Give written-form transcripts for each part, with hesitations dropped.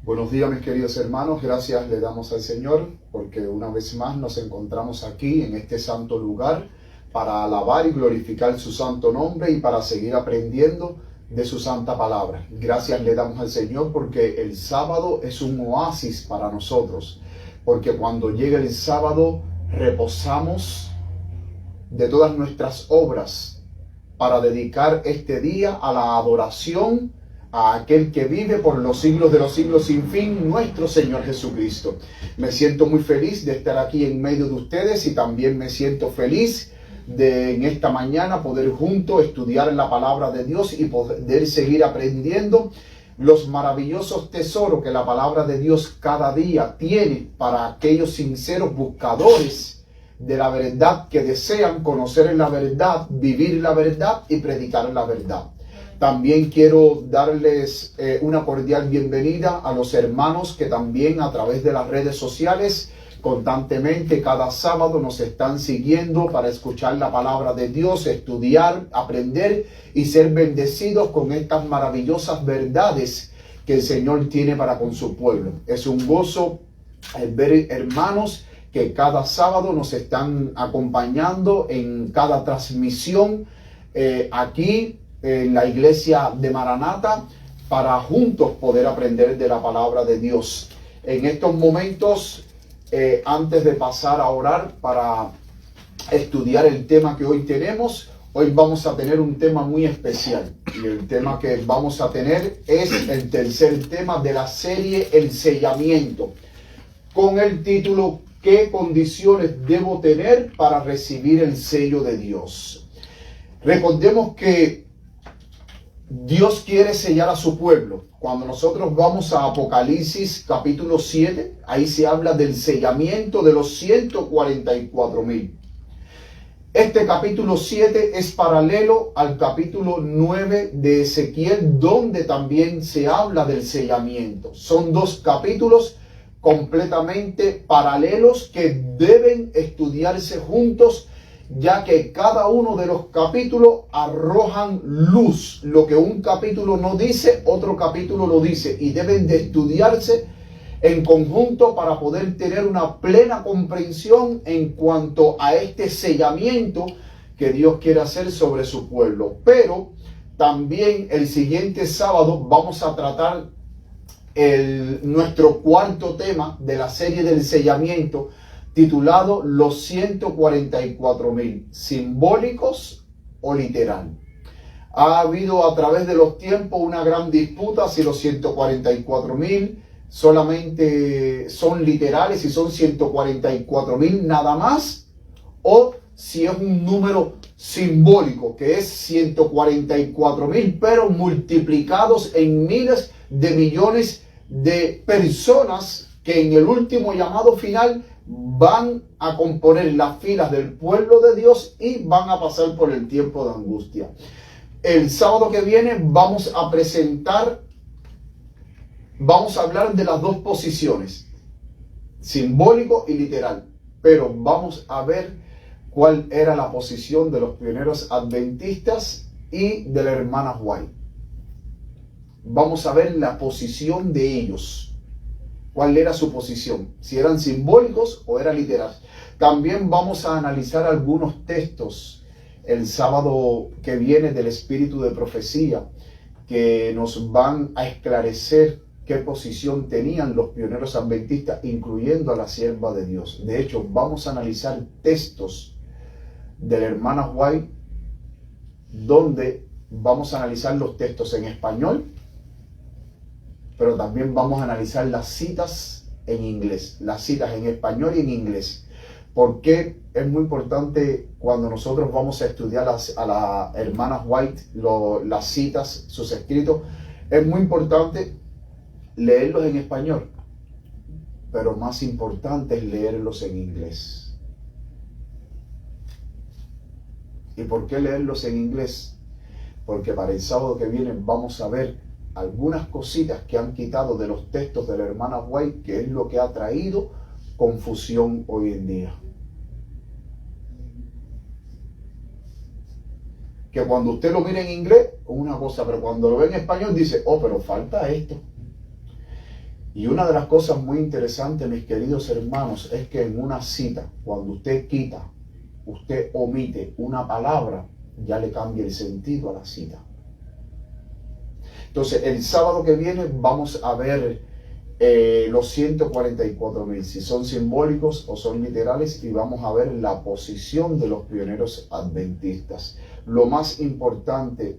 Buenos días, mis queridos hermanos. Gracias le damos al Señor porque una vez más nos encontramos aquí en este santo lugar para alabar y glorificar su santo nombre y para seguir aprendiendo de su santa palabra. Gracias le damos al Señor porque el sábado es un oasis para nosotros, porque cuando llega el sábado reposamos de todas nuestras obras para dedicar este día a la adoración a aquel que vive por los siglos de los siglos sin fin, nuestro Señor Jesucristo. Me siento muy feliz de estar aquí en medio de ustedes y también me siento feliz de en esta mañana poder juntos estudiar la palabra de Dios y poder seguir aprendiendo los maravillosos tesoros que la palabra de Dios cada día tiene para aquellos sinceros buscadores de la verdad que desean conocer la verdad, vivir la verdad y predicar la verdad. También quiero darles una cordial bienvenida a los hermanos que también a través de las redes sociales constantemente cada sábado nos están siguiendo para escuchar la palabra de Dios, estudiar, aprender y ser bendecidos con estas maravillosas verdades que el Señor tiene para con su pueblo. Es un gozo ver hermanos que cada sábado nos están acompañando en cada transmisión aquí en la iglesia de Maranata para juntos poder aprender de la palabra de Dios. En estos momentos, antes de pasar a orar para estudiar el tema que hoy tenemos, hoy vamos a tener un tema muy especial. Y el tema que vamos a tener es el tercer tema de la serie El Sellamiento, con el título ¿Qué condiciones debo tener para recibir el sello de Dios? Recordemos que Dios quiere sellar a su pueblo. Cuando nosotros vamos a Apocalipsis capítulo 7, ahí se habla del sellamiento de los 144,000. Este capítulo 7 es paralelo al capítulo 9 de Ezequiel, donde también se habla del sellamiento. Son dos capítulos completamente paralelos que deben estudiarse juntos, ya que cada uno de los capítulos arrojan luz. Lo que un capítulo no dice, otro capítulo lo dice, y deben de estudiarse en conjunto para poder tener una plena comprensión en cuanto a este sellamiento que Dios quiere hacer sobre su pueblo. Pero también el siguiente sábado vamos a tratar nuestro cuarto tema de la serie del sellamiento, titulado Los 144,000, simbólicos o literal. Ha habido a través de los tiempos una gran disputa si los 144,000 solamente son literales, si son 144,000 nada más, o si es un número simbólico, que es 144,000, pero multiplicados en miles de millones de personas que en el último llamado final van a componer las filas del pueblo de Dios y van a pasar por el tiempo de angustia. El sábado que viene vamos a hablar de las dos posiciones, simbólico y literal, pero vamos a ver cuál era la posición de los pioneros adventistas y de la hermana White. Vamos a ver la posición de ellos. ¿Cuál era su posición? Si eran simbólicos o eran literales. También vamos a analizar algunos textos el sábado que viene del espíritu de profecía que nos van a esclarecer qué posición tenían los pioneros adventistas, incluyendo a la sierva de Dios. De hecho, vamos a analizar textos de la hermana White, donde vamos a analizar los textos en español, pero también vamos a analizar las citas en inglés, las citas en español y en inglés. Porque es muy importante cuando nosotros vamos a estudiar a la hermana White, las citas, sus escritos, es muy importante leerlos en español, pero más importante es leerlos en inglés. ¿Y por qué leerlos en inglés? Porque para el sábado que viene vamos a ver algunas cositas que han quitado de los textos de la hermana White, que es lo que ha traído confusión hoy en día. Que cuando usted lo mira en inglés, es una cosa, pero cuando lo ve en español dice, oh, pero falta esto. Y una de las cosas muy interesantes, mis queridos hermanos, es que en una cita, cuando usted quita, usted omite una palabra, ya le cambia el sentido a la cita. Entonces, el sábado que viene vamos a ver los 144,000, si son simbólicos o son literales, y vamos a ver la posición de los pioneros adventistas. Lo más importante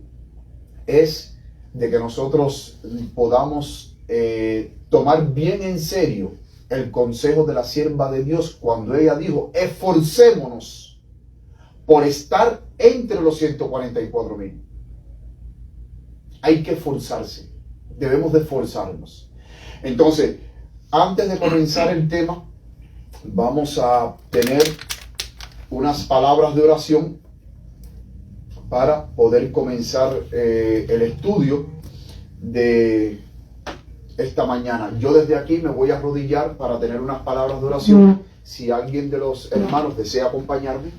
es de que nosotros podamos tomar bien en serio el consejo de la sierva de Dios cuando ella dijo: esforcémonos por estar entre los 144,000. Hay que esforzarse, debemos de esforzarnos. Entonces, antes de comenzar el tema, vamos a tener unas palabras de oración para poder comenzar el estudio de esta mañana. Yo desde aquí me voy a arrodillar para tener unas palabras de oración. Si alguien de los hermanos desea acompañarme.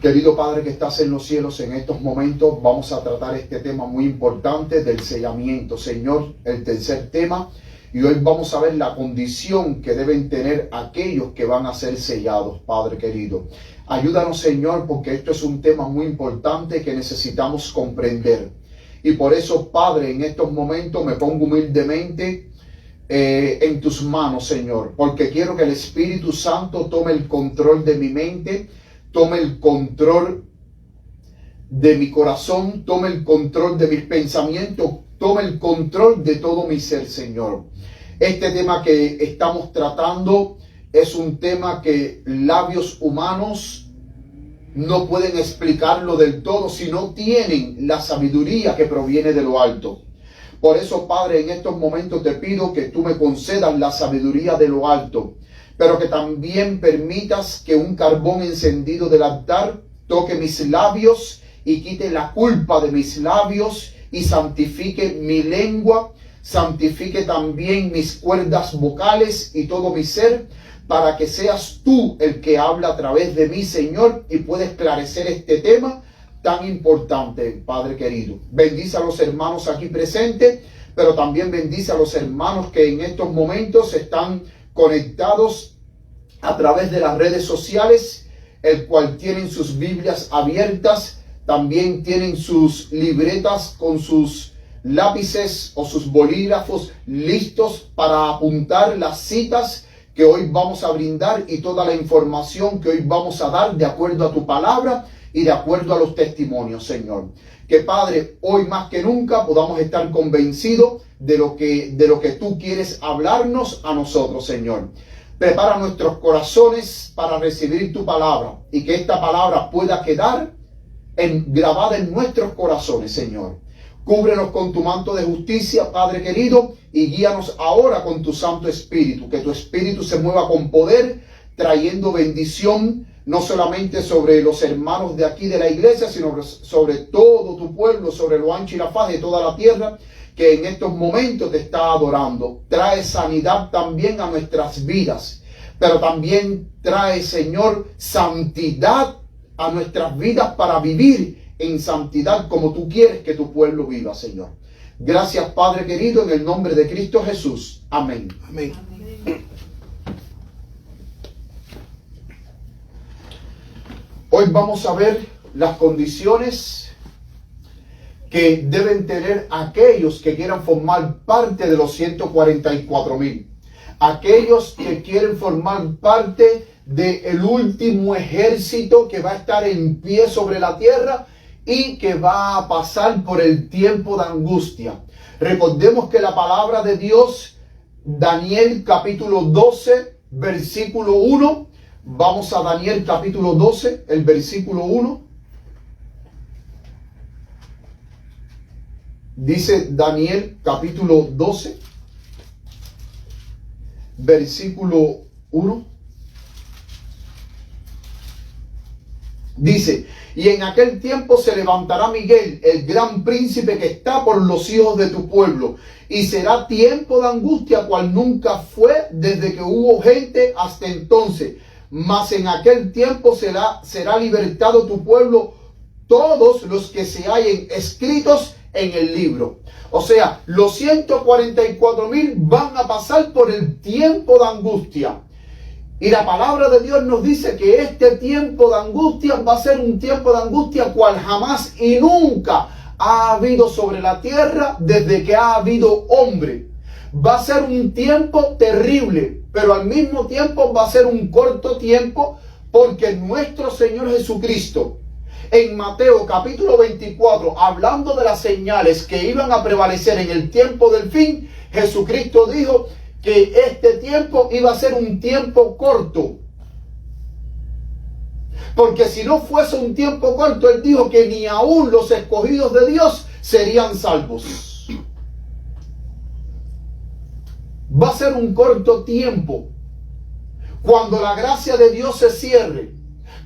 Querido Padre que estás en los cielos, en estos momentos vamos a tratar este tema muy importante del sellamiento, Señor, el tercer tema. Y hoy vamos a ver la condición que deben tener aquellos que van a ser sellados, Padre querido. Ayúdanos, Señor, porque esto es un tema muy importante que necesitamos comprender. Y por eso, Padre, en estos momentos me pongo humildemente en tus manos, Señor, porque quiero que el Espíritu Santo tome el control de mi mente, tome el control de mi corazón, tome el control de mis pensamientos, tome el control de todo mi ser, Señor. Este tema que estamos tratando es un tema que labios humanos no pueden explicarlo del todo si no tienen la sabiduría que proviene de lo alto. Por eso, Padre, en estos momentos te pido que tú me concedas la sabiduría de lo alto, pero que también permitas que un carbón encendido del altar toque mis labios y quite la culpa de mis labios y santifique mi lengua, santifique también mis cuerdas vocales y todo mi ser, para que seas tú el que habla a través de mí, Señor, y pueda esclarecer este tema tan importante, Padre querido. Bendice a los hermanos aquí presentes, pero también bendice a los hermanos que en estos momentos están conectados a través de las redes sociales, el cual tienen sus Biblias abiertas, también tienen sus libretas con sus lápices o sus bolígrafos listos para apuntar las citas que hoy vamos a brindar y toda la información que hoy vamos a dar de acuerdo a tu palabra y de acuerdo a los testimonios, Señor. Que, Padre, hoy más que nunca podamos estar convencidos de lo que tú quieres hablarnos a nosotros, Señor. Prepara nuestros corazones para recibir tu palabra y que esta palabra pueda quedar grabada en nuestros corazones, Señor. Cúbrenos con tu manto de justicia, Padre querido, y guíanos ahora con tu Santo Espíritu. Que tu Espíritu se mueva con poder, trayendo bendición, no solamente sobre los hermanos de aquí de la iglesia, sino sobre todo tu pueblo, sobre lo ancho y la faz de toda la tierra, que en estos momentos te está adorando. Trae sanidad también a nuestras vidas, pero también trae, Señor, santidad a nuestras vidas para vivir en santidad como tú quieres que tu pueblo viva, Señor. Gracias, Padre querido, en el nombre de Cristo Jesús. Amén. Amén. Hoy vamos a ver las condiciones que deben tener aquellos que quieran formar parte de los 144,000. Aquellos que quieren formar parte del último ejército que va a estar en pie sobre la tierra y que va a pasar por el tiempo de angustia. Recordemos que la palabra de Dios, Daniel capítulo 12, versículo 1. Vamos a Daniel capítulo 12, el versículo 1. Dice Daniel capítulo 12, versículo 1. Dice: y en aquel tiempo se levantará Miguel, el gran príncipe que está por los hijos de tu pueblo, y será tiempo de angustia cual nunca fue desde que hubo gente hasta entonces. Mas en aquel tiempo será libertado tu pueblo, todos los que se hallen escritos en el libro. O sea, los 144,000 van a pasar por el tiempo de angustia. Y la palabra de Dios nos dice que este tiempo de angustia va a ser un tiempo de angustia cual jamás y nunca ha habido sobre la tierra desde que ha habido hombre. Va a ser un tiempo terrible, pero al mismo tiempo va a ser un corto tiempo, porque nuestro Señor Jesucristo, en Mateo capítulo 24, hablando de las señales que iban a prevalecer en el tiempo del fin, Jesucristo dijo que este tiempo iba a ser un tiempo corto. Porque si no fuese un tiempo corto, Él dijo que ni aún los escogidos de Dios serían salvos. Va a ser un corto tiempo. Cuando la gracia de Dios se cierre,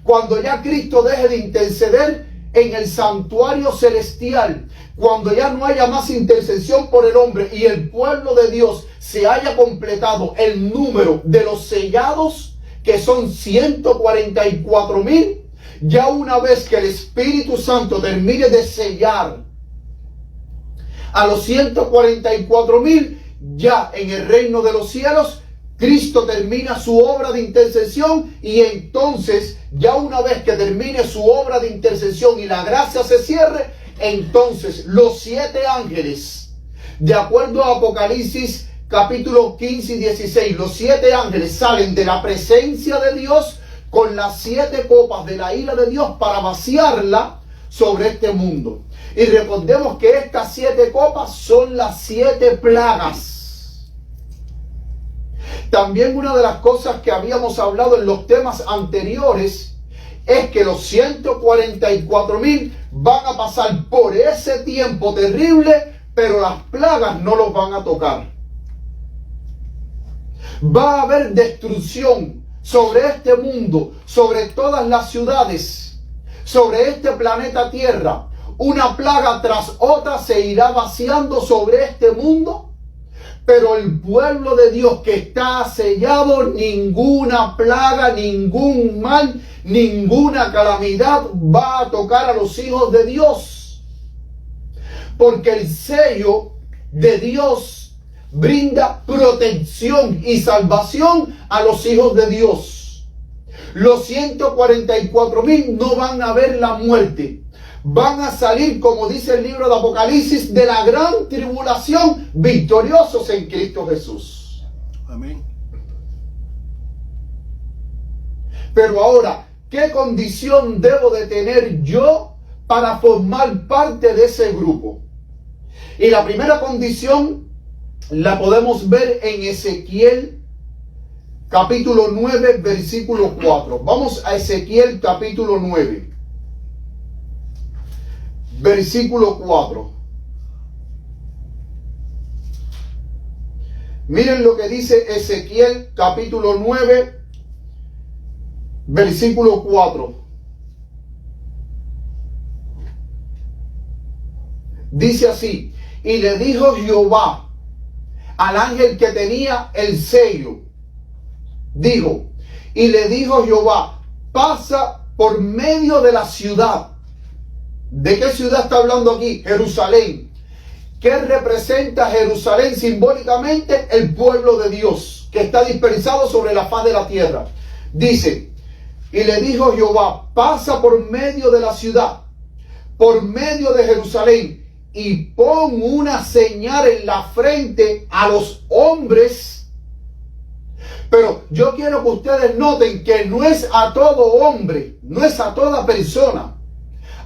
cuando ya Cristo deje de interceder en el santuario celestial, cuando ya no haya más intercesión por el hombre y el pueblo de Dios se haya completado el número de los sellados, que son 144,000, ya una vez que el Espíritu Santo termine de sellar a los 144,000, ya en el reino de los cielos, Cristo termina su obra de intercesión, y entonces, ya una vez que termine su obra de intercesión y la gracia se cierre, entonces los 7 ángeles, de acuerdo a Apocalipsis capítulo 15 y 16, los 7 ángeles salen de la presencia de Dios con las 7 copas de la ira de Dios para vaciarla sobre este mundo. Y recordemos que estas 7 copas son las 7 plagas. También una de las cosas que habíamos hablado en los temas anteriores es que los 144,000 van a pasar por ese tiempo terrible, pero las plagas no los van a tocar. Va a haber destrucción sobre este mundo, sobre todas las ciudades, sobre este planeta Tierra. Una plaga tras otra se irá vaciando sobre este mundo. Pero el pueblo de Dios que está sellado, ninguna plaga, ningún mal, ninguna calamidad va a tocar a los hijos de Dios. Porque el sello de Dios brinda protección y salvación a los hijos de Dios. Los 144,000 no van a ver la muerte. Van a salir, como dice el libro de Apocalipsis, de la gran tribulación victoriosos en Cristo Jesús. Amén. Pero ahora, ¿qué condición debo de tener yo para formar parte de ese grupo? Y la primera condición la podemos ver en Ezequiel capítulo 9, versículo 4. Vamos a Ezequiel capítulo 9. Versículo 4. Miren lo que dice Ezequiel capítulo 9, versículo 4. Dice así: y le dijo Jehová al ángel que tenía el sello, dijo, y le dijo Jehová, pasa por medio de la ciudad. ¿De qué ciudad está hablando aquí? Jerusalén. ¿Qué representa Jerusalén simbólicamente? El pueblo de Dios que está dispersado sobre la faz de la tierra. Dice, y le dijo Jehová, pasa por medio de la ciudad, por medio de Jerusalén, y pon una señal en la frente a los hombres. Pero yo quiero que ustedes noten que no es a todo hombre, no es a toda persona.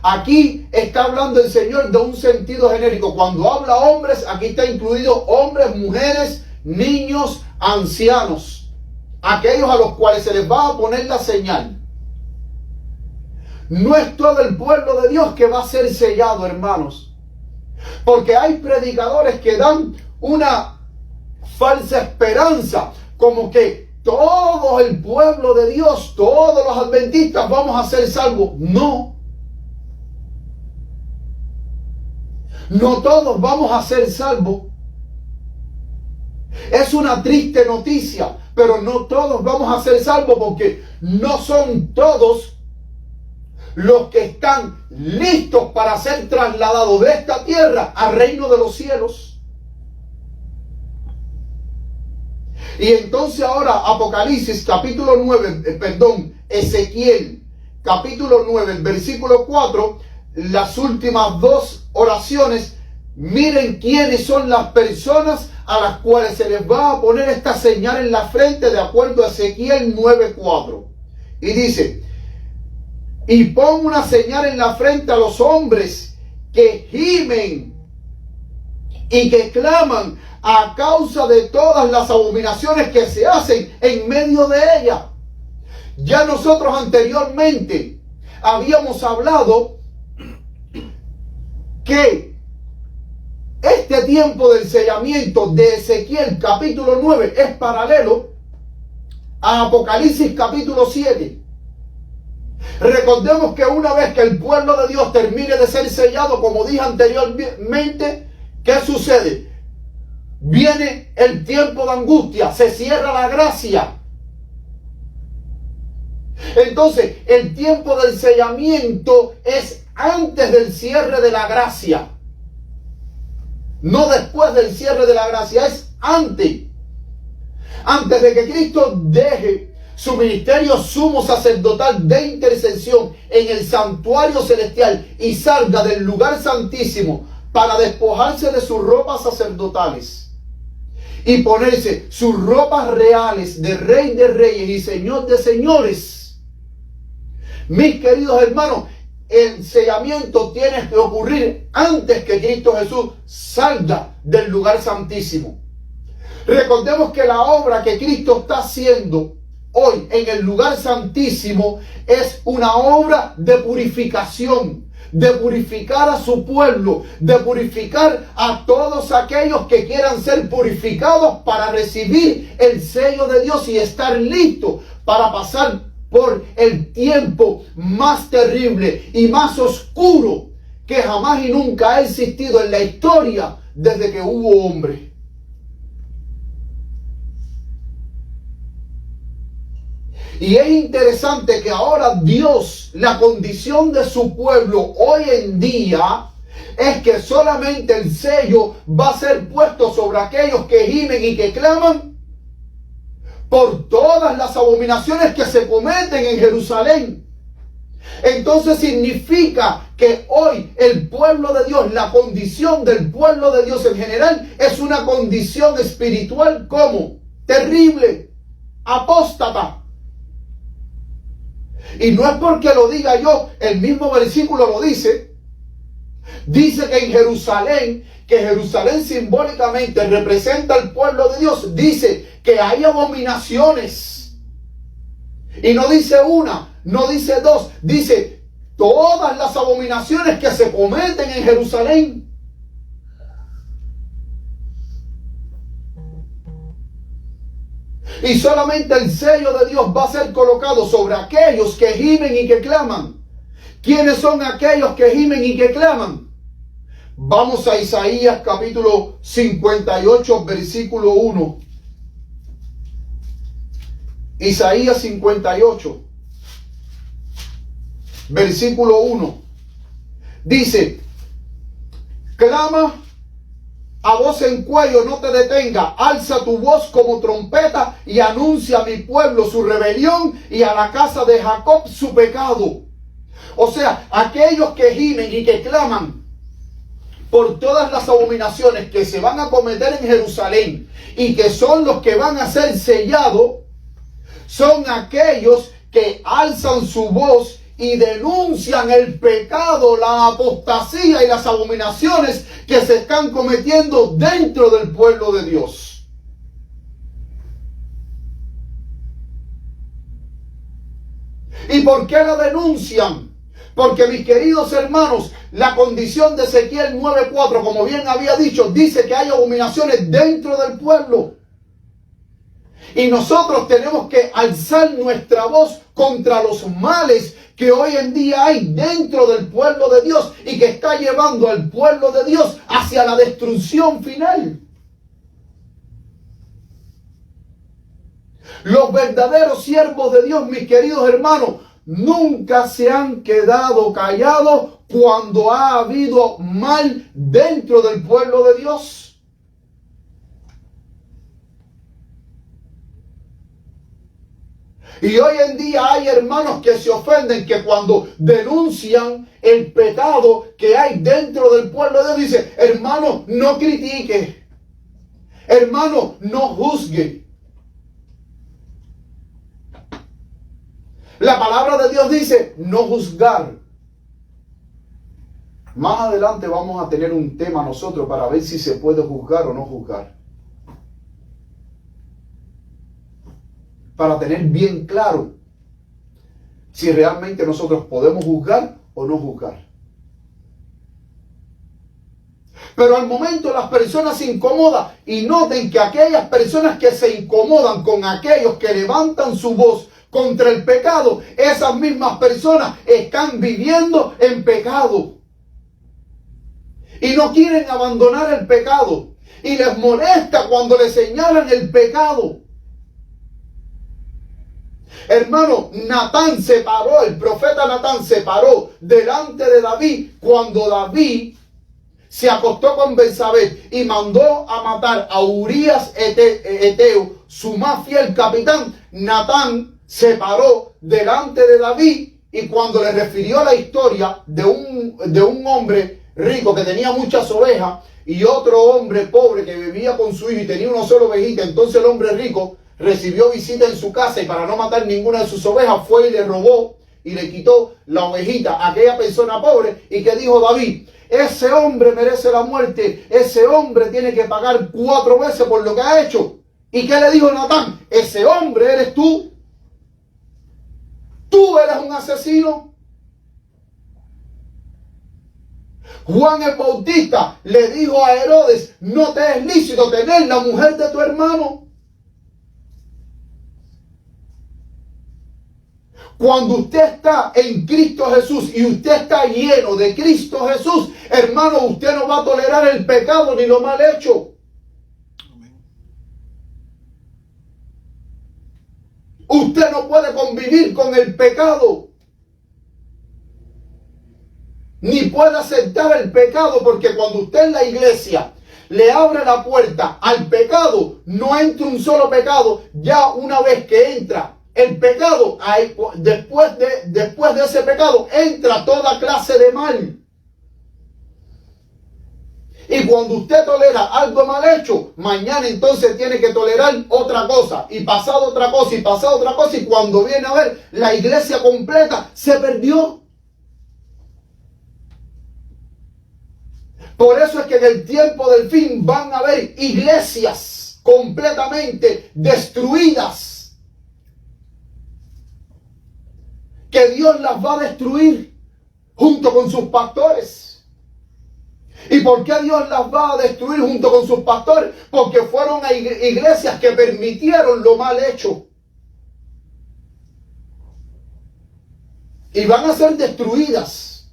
Aquí está hablando el Señor de un sentido genérico. Cuando habla hombres, aquí está incluido hombres, mujeres, niños, ancianos, aquellos a los cuales se les va a poner la señal. No es todo el pueblo de Dios que va a ser sellado, hermanos, porque hay predicadores que dan una falsa esperanza, como que todo el pueblo de Dios, todos los adventistas vamos a ser salvos. No todos vamos a ser salvos. Es una triste noticia, pero no todos vamos a ser salvos, porque no son todos los que están listos para ser trasladados de esta tierra al reino de los cielos. Y entonces ahora Apocalipsis capítulo 9, Ezequiel capítulo 9, el versículo 4, las últimas dos oraciones. Miren quiénes son las personas a las cuales se les va a poner esta señal en la frente de acuerdo a Ezequiel 9:4. Y dice: y pon una señal en la frente a los hombres que gimen y que claman a causa de todas las abominaciones que se hacen en medio de ella. Ya nosotros anteriormente habíamos hablado que este tiempo del sellamiento de Ezequiel capítulo 9 es paralelo a Apocalipsis capítulo 7. Recordemos que una vez que el pueblo de Dios termine de ser sellado, como dije anteriormente, ¿qué sucede? Viene el tiempo de angustia, se cierra la gracia. Entonces, el tiempo del sellamiento es antes del cierre de la gracia. No después del cierre de la gracia, es antes. Antes de que Cristo deje su ministerio sumo sacerdotal de intercesión en el santuario celestial y salga del lugar santísimo para despojarse de sus ropas sacerdotales y ponerse sus ropas reales de Rey de Reyes y Señor de Señores. Mis queridos hermanos, el sellamiento tiene que ocurrir antes que Cristo Jesús salga del lugar santísimo. Recordemos que la obra que Cristo está haciendo hoy en el lugar santísimo es una obra de purificación, de purificar a su pueblo, de purificar a todos aquellos que quieran ser purificados para recibir el sello de Dios y estar listos para pasar por el tiempo más terrible y más oscuro que jamás y nunca ha existido en la historia desde que hubo hombre. Y es interesante que ahora Dios, la condición de su pueblo hoy en día es que solamente el sello va a ser puesto sobre aquellos que gimen y que claman por todas las abominaciones que se cometen en Jerusalén. Entonces significa que hoy el pueblo de Dios, la condición del pueblo de Dios en general, es una condición espiritual como terrible, apóstata. Y no es porque lo diga yo, el mismo versículo lo dice. Dice que en Jerusalén, que Jerusalén simbólicamente representa al pueblo de Dios, dice que hay abominaciones. Y no dice una, no dice dos, dice todas las abominaciones que se cometen en Jerusalén. Y solamente el sello de Dios va a ser colocado sobre aquellos que gimen y que claman. ¿Quiénes son aquellos que gimen y que claman? Vamos a Isaías capítulo 58, versículo 1. Isaías 58, versículo 1. Dice: clama a voz en cuello, no te detenga, alza tu voz como trompeta y anuncia a mi pueblo su rebelión y a la casa de Jacob su pecado. O sea, aquellos que gimen y que claman por todas las abominaciones que se van a cometer en Jerusalén y que son los que van a ser sellados, son aquellos que alzan su voz y denuncian el pecado, la apostasía y las abominaciones que se están cometiendo dentro del pueblo de Dios. ¿Y por qué la denuncian? Porque, mis queridos hermanos, la condición de Ezequiel 9:4, como bien había dicho, dice que hay abominaciones dentro del pueblo. Y nosotros tenemos que alzar nuestra voz contra los males que hoy en día hay dentro del pueblo de Dios y que está llevando al pueblo de Dios hacia la destrucción final. Los verdaderos siervos de Dios, mis queridos hermanos, nunca se han quedado callados cuando ha habido mal dentro del pueblo de Dios. Y hoy en día hay hermanos que se ofenden, que cuando denuncian el pecado que hay dentro del pueblo de Dios, dice: hermano, no critique, hermano, no juzgue. La palabra de Dios dice: no juzgar. Más adelante vamos a tener un tema nosotros para ver si se puede juzgar o no juzgar. Para tener bien claro si realmente nosotros podemos juzgar o no juzgar. Pero al momento las personas se incomodan, y noten que aquellas personas que se incomodan con aquellos que levantan su voz contra el pecado, esas mismas personas están viviendo en pecado y no quieren abandonar el pecado, y les molesta cuando les señalan el pecado. Hermano, Natán se paró, el profeta Natán se paró delante de David cuando David se acostó con Betsabé y mandó a matar a Urías Eteo, su más fiel capitán. Natán se paró delante de David, y cuando le refirió la historia de un hombre rico que tenía muchas ovejas y otro hombre pobre que vivía con su hijo y tenía una sola ovejita, entonces el hombre rico recibió visita en su casa, y para no matar ninguna de sus ovejas fue y le robó y le quitó la ovejita a aquella persona pobre. ¿Y qué dijo David? Ese hombre merece la muerte, ese hombre tiene que pagar 4 veces por lo que ha hecho. ¿Y qué le dijo Natán? Ese hombre eres tú. Tú eres un asesino. Juan el Bautista le dijo a Herodes: no te es lícito tener la mujer de tu hermano. Cuando usted está en Cristo Jesús y usted está lleno de Cristo Jesús, hermano, usted no va a tolerar el pecado ni lo mal hecho. Usted no puede convivir con el pecado, ni puede aceptar el pecado, porque cuando usted en la iglesia le abre la puerta al pecado, no entra un solo pecado. Ya una vez que entra el pecado, después de ese pecado entra toda clase de mal. Y cuando usted tolera algo mal hecho, mañana entonces tiene que tolerar otra cosa, y pasado otra cosa, y pasado otra cosa, y cuando viene a ver, la iglesia completa se perdió. Por eso es que en el tiempo del fin van a haber iglesias completamente destruidas, que Dios las va a destruir junto con sus pastores. ¿Y por qué Dios las va a destruir junto con sus pastores? Porque fueron a iglesias que permitieron lo mal hecho. Y van a ser destruidas.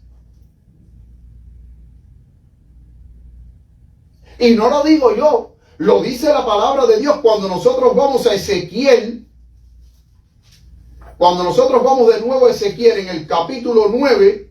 Y no lo digo yo, lo dice la palabra de Dios. Cuando nosotros vamos a Ezequiel, cuando nosotros vamos de nuevo a Ezequiel en el capítulo 9,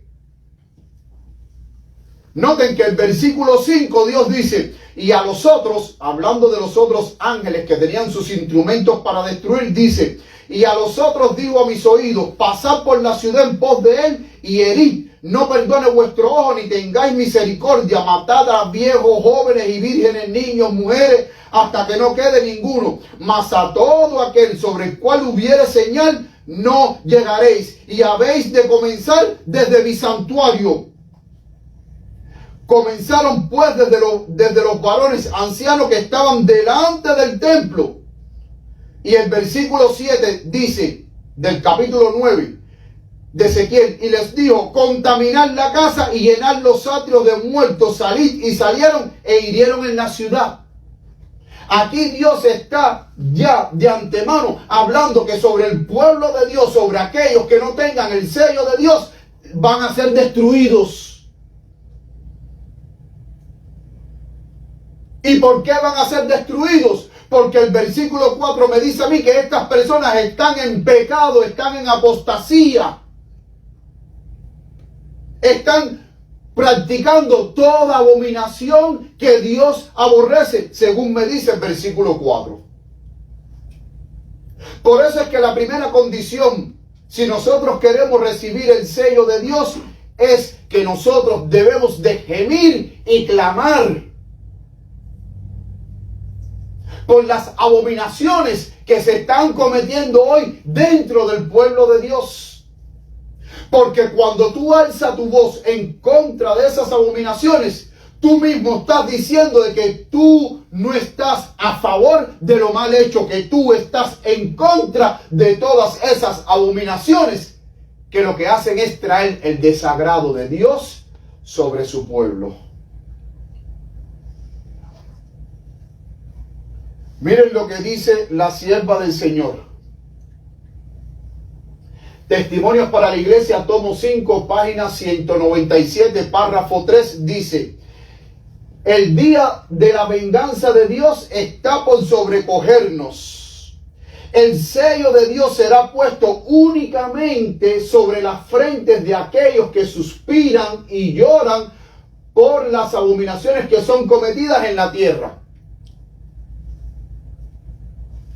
noten que el versículo 5 Dios dice: y a los otros, hablando de los otros ángeles que tenían sus instrumentos para destruir, dice: y a los otros digo a mis oídos, pasad por la ciudad en pos de él y herid. No perdone vuestro ojo ni tengáis misericordia. Matad a viejos, jóvenes y vírgenes, niños, mujeres, hasta que no quede ninguno. Mas a todo aquel sobre el cual hubiere señal, no llegaréis. Y habéis de comenzar desde mi santuario. Comenzaron pues desde los varones ancianos que estaban delante del templo. Y el versículo 7 dice, del capítulo 9 de Ezequiel: y les dijo: contaminad la casa y llenad los atrios de muertos, salid. Y salieron e hirieron en la ciudad. Aquí Dios está ya de antemano hablando que sobre el pueblo de Dios, sobre aquellos que no tengan el sello de Dios, van a ser destruidos. ¿Y por qué van a ser destruidos? Porque el versículo 4 me dice a mí que estas personas están en pecado, están en apostasía. Están practicando toda abominación que Dios aborrece, según me dice el versículo 4. Por eso es que la primera condición, si nosotros queremos recibir el sello de Dios, es que nosotros debemos de gemir y clamar por las abominaciones que se están cometiendo hoy dentro del pueblo de Dios. Porque cuando tú alzas tu voz en contra de esas abominaciones, tú mismo estás diciendo de que tú no estás a favor de lo mal hecho, que tú estás en contra de todas esas abominaciones que lo que hacen es traer el desagrado de Dios sobre su pueblo. Miren lo que dice la sierva del Señor. Testimonios para la Iglesia, tomo 5, página 197, párrafo 3, dice: el día de la venganza de Dios está por sobrecogernos. El sello de Dios será puesto únicamente sobre las frentes de aquellos que suspiran y lloran por las abominaciones que son cometidas en la tierra,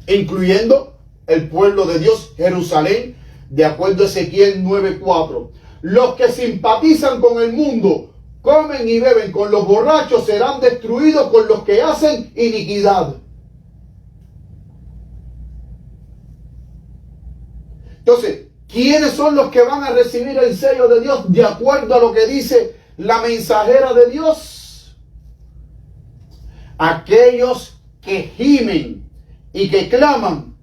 incluyendo el pueblo de Dios, Jerusalén, de acuerdo a Ezequiel 9:4. Los que simpatizan con el mundo, comen y beben con los borrachos, serán destruidos con los que hacen iniquidad. Entonces, ¿quiénes son los que van a recibir el sello de Dios de acuerdo a lo que dice la mensajera de Dios? Aquellos que gimen y que claman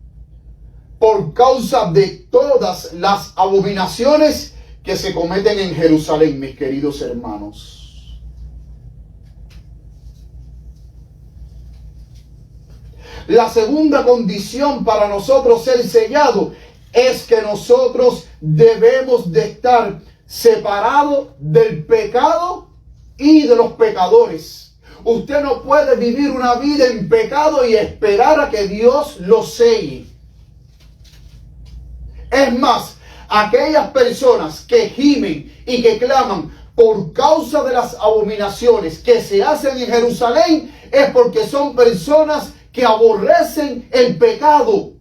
por causa de todas las abominaciones que se cometen en Jerusalén, mis queridos hermanos. La segunda condición para nosotros ser sellados es que nosotros debemos de estar separados del pecado y de los pecadores. Usted no puede vivir una vida en pecado y esperar a que Dios lo selle. Es más, aquellas personas que gimen y que claman por causa de las abominaciones que se hacen en Jerusalén es porque son personas que aborrecen el pecado.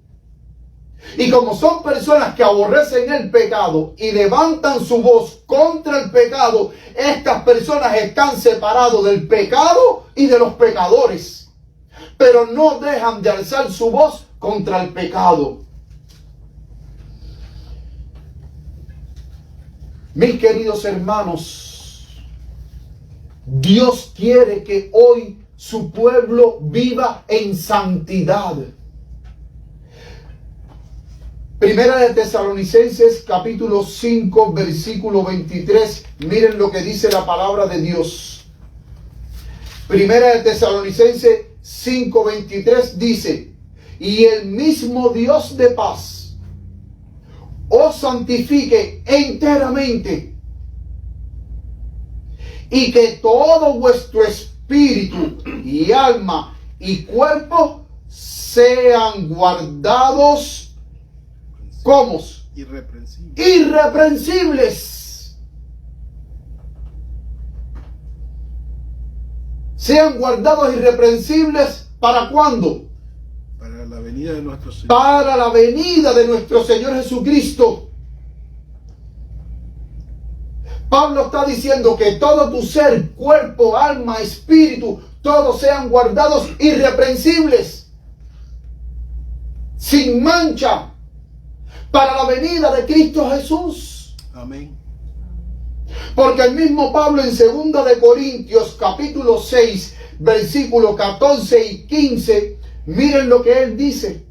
Y como son personas que aborrecen el pecado y levantan su voz contra el pecado, estas personas están separados del pecado y de los pecadores, pero no dejan de alzar su voz contra el pecado. Mis queridos hermanos, Dios quiere que hoy su pueblo viva en santidad. Primera de Tesalonicenses capítulo 5 versículo 23. Miren lo que dice la palabra de Dios. Primera de Tesalonicenses 5:23 dice: y el mismo Dios de paz os santifique enteramente, y que todo vuestro espíritu y alma y cuerpo sean guardados como irreprensibles. Sean guardados irreprensibles, ¿para cuándo? Para la venida de nuestro Señor. Para la venida de nuestro Señor Jesucristo. Pablo está diciendo que todo tu ser, cuerpo, alma, espíritu, todos sean guardados irreprensibles, sin mancha, para la venida de Cristo Jesús. Amén. Porque el mismo Pablo en 2 de Corintios capítulo 6 versículos 14 y 15, miren lo que él dice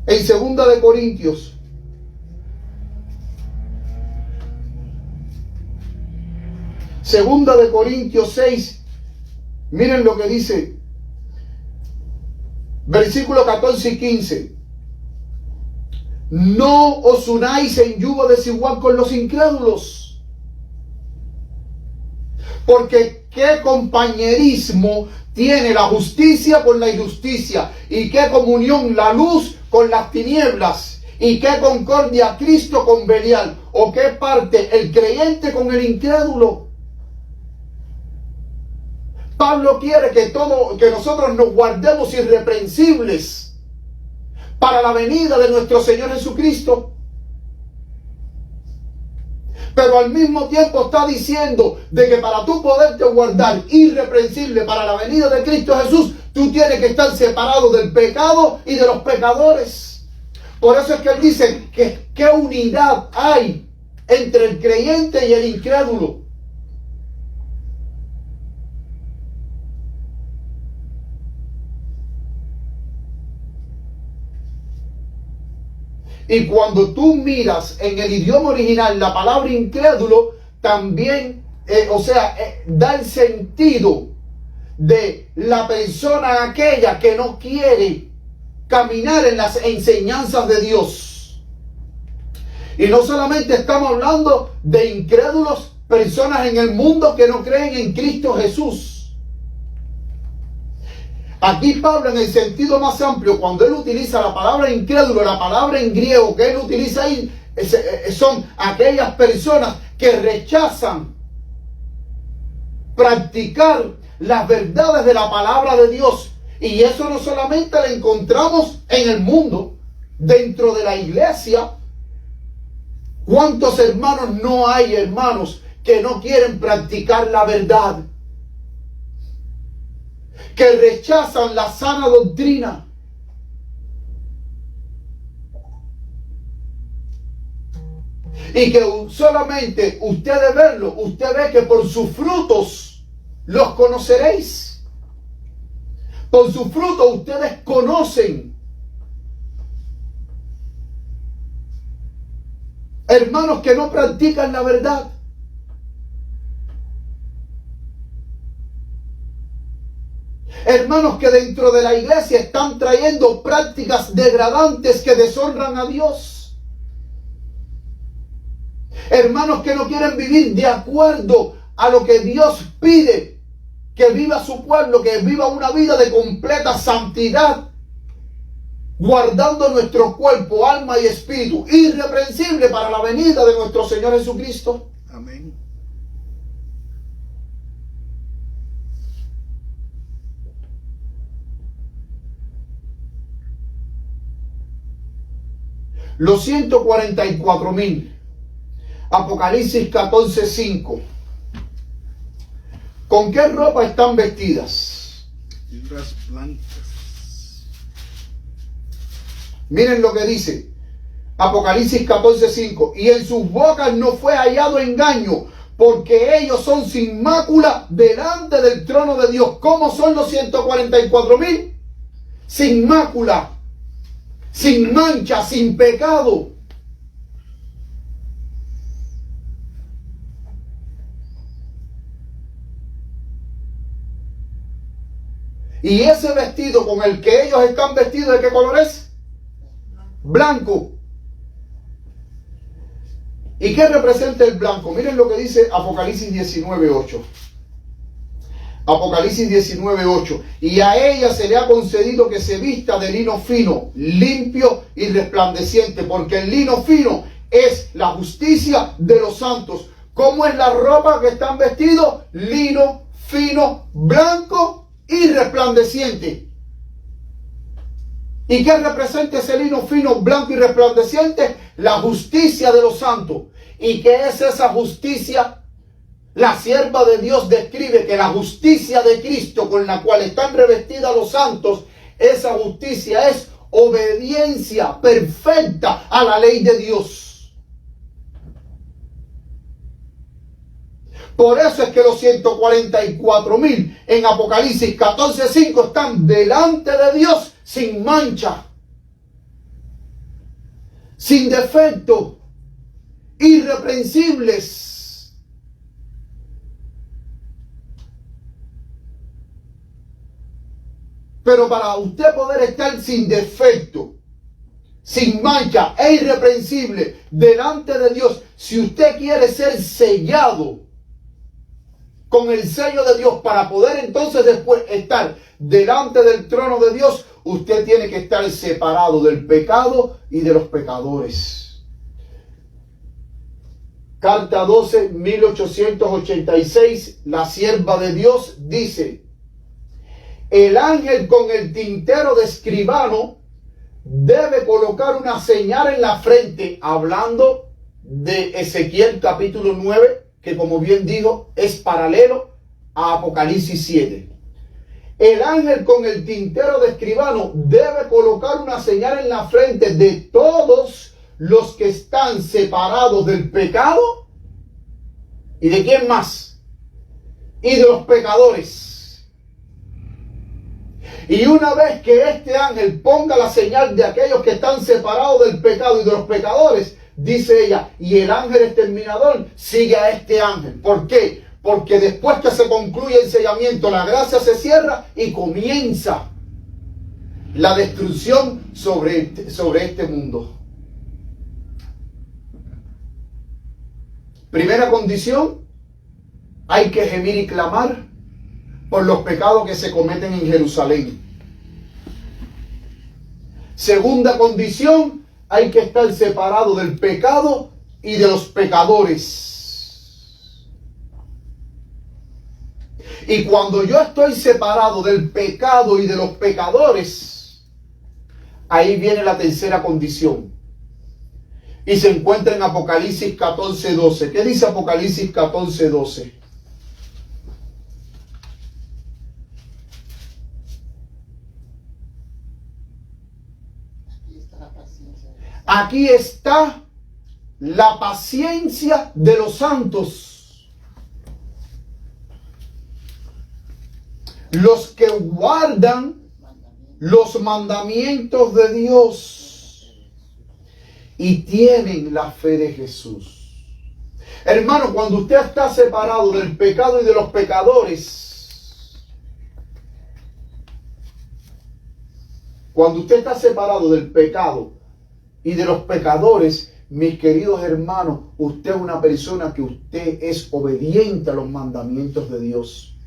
en 2 de Corintios. Segunda de Corintios 6, miren lo que dice, versículos 14 y 15. No os unáis en yugo desigual con los incrédulos, porque qué compañerismo tiene la justicia con la injusticia, y qué comunión la luz con las tinieblas, ¿Y qué concordia Cristo con Belial? ¿O qué parte el creyente con el incrédulo? Pablo quiere que nosotros nos guardemos irreprensibles para la venida de nuestro Señor Jesucristo. Pero al mismo tiempo está diciendo de que para tú poderte guardar irreprensible para la venida de Cristo Jesús, tú tienes que estar separado del pecado y de los pecadores. Por eso es que él dice que qué unidad hay entre el creyente y el incrédulo. Y cuando tú miras en el idioma original la palabra incrédulo, también, da el sentido de la persona aquella que no quiere caminar en las enseñanzas de Dios. Y no solamente estamos hablando de incrédulos, personas en el mundo que no creen en Cristo Jesús. Aquí Pablo, en el sentido más amplio, cuando él utiliza la palabra incrédulo, la palabra en griego que él utiliza ahí, son aquellas personas que rechazan practicar las verdades de la palabra de Dios. Y eso no solamente lo encontramos en el mundo, dentro de la iglesia. ¿Cuántos hermanos no hay, hermanos, que no quieren practicar la verdad? Que rechazan la sana doctrina. Y que solamente usted de verlo, usted ve que por sus frutos los conoceréis. Por sus frutos ustedes conocen. Hermanos que no practican la verdad. Hermanos que dentro de la iglesia están trayendo prácticas degradantes que deshonran a Dios. Hermanos que no quieren vivir de acuerdo a lo que Dios pide que viva su pueblo, que viva una vida de completa santidad, guardando nuestro cuerpo, alma y espíritu irreprensible para la venida de nuestro Señor Jesucristo. Amén. Los 144,000. Apocalipsis 14:5. ¿Con qué ropa están vestidas? Fibras blancas. Miren lo que dice Apocalipsis 14:5. Y en sus bocas no fue hallado engaño, porque ellos son sin mácula delante del trono de Dios. ¿Cómo son los 144,000? Sin mácula, sin mancha, sin pecado. Y ese vestido con el que ellos están vestidos, ¿de qué color es? Blanco. ¿Y qué representa el blanco? Miren lo que dice Apocalipsis 19:8. Apocalipsis 19:8. Y a ella se le ha concedido que se vista de lino fino, limpio y resplandeciente, porque el lino fino es la justicia de los santos. ¿Cómo es la ropa que están vestidos? Lino fino, blanco y resplandeciente. ¿Y qué representa ese lino fino, blanco y resplandeciente? La justicia de los santos. ¿Y qué es esa justicia? La sierva de Dios describe que la justicia de Cristo con la cual están revestidas los santos, esa justicia es obediencia perfecta a la ley de Dios. Por eso es que los 144,000 en Apocalipsis 14:5 están delante de Dios sin mancha, sin defecto, irreprensibles. Pero para usted poder estar sin defecto, sin mancha e irreprensible delante de Dios, si usted quiere ser sellado con el sello de Dios para poder entonces después estar delante del trono de Dios, usted tiene que estar separado del pecado y de los pecadores. Carta 12, 1886, la sierva de Dios dice: el ángel con el tintero de escribano debe colocar una señal en la frente, hablando de Ezequiel capítulo 9, que como bien dijo, es paralelo a Apocalipsis 7. El ángel con el tintero de escribano debe colocar una señal en la frente de todos los que están separados del pecado. ¿Y de quién más? Y de los pecadores. Y una vez que este ángel ponga la señal de aquellos que están separados del pecado y de los pecadores, dice ella, y el ángel exterminador sigue a este ángel. ¿Por qué? Porque después que se concluye el sellamiento, la gracia se cierra y comienza la destrucción sobre este mundo. Primera condición, hay que gemir y clamar por los pecados que se cometen en Jerusalén. Segunda condición, hay que estar separado del pecado y de los pecadores. Y cuando yo estoy separado del pecado y de los pecadores, ahí viene la tercera condición. Y se encuentra en Apocalipsis 14:12. ¿Qué dice Apocalipsis 14:12? Aquí está la paciencia de los santos, los que guardan los mandamientos de Dios y tienen la fe de Jesús. Hermano, cuando usted está separado del pecado y de los pecadores, cuando usted está separado del pecado y de los pecadores, mis queridos hermanos, usted es una persona que usted es obediente a los mandamientos de Dios.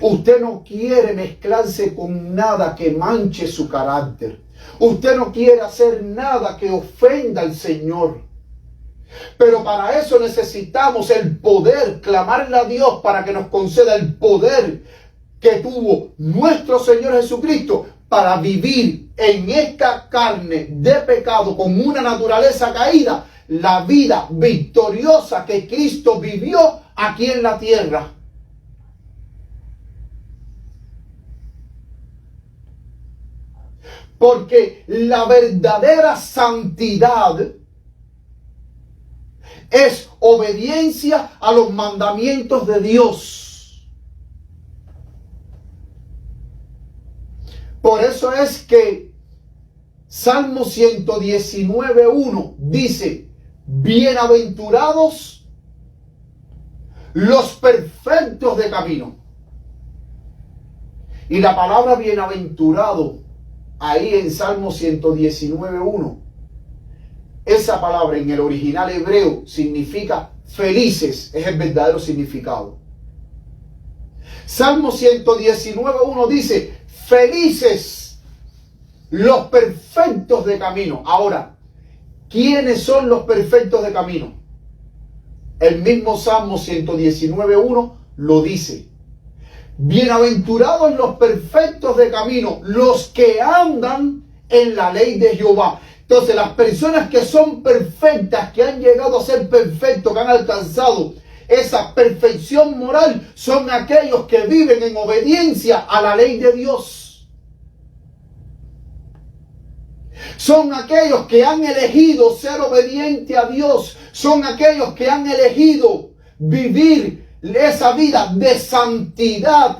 Usted no quiere mezclarse con nada que manche su carácter. Usted no quiere hacer nada que ofenda al Señor. Pero para eso necesitamos el poder, clamarle a Dios para que nos conceda el poder que tuvo nuestro Señor Jesucristo para vivir en esta carne de pecado con una naturaleza caída, la vida victoriosa que Cristo vivió aquí en la tierra. Porque la verdadera santidad es obediencia a los mandamientos de Dios. Por eso es que Salmo 119:1 dice: bienaventurados los perfectos de camino. Y la palabra bienaventurado ahí en Salmo 119:1, esa palabra en el original hebreo significa felices, es el verdadero significado. Salmo 119:1 dice: felices los perfectos de camino. Ahora, ¿quiénes son los perfectos de camino? El mismo Salmo 119:1 lo dice. Bienaventurados los perfectos de camino, los que andan en la ley de Jehová. Entonces, las personas que son perfectas, que han llegado a ser perfectos, que han alcanzado esa perfección moral, son aquellos que viven en obediencia a la ley de Dios. Son aquellos que han elegido ser obediente a Dios. Son aquellos que han elegido vivir esa vida de santidad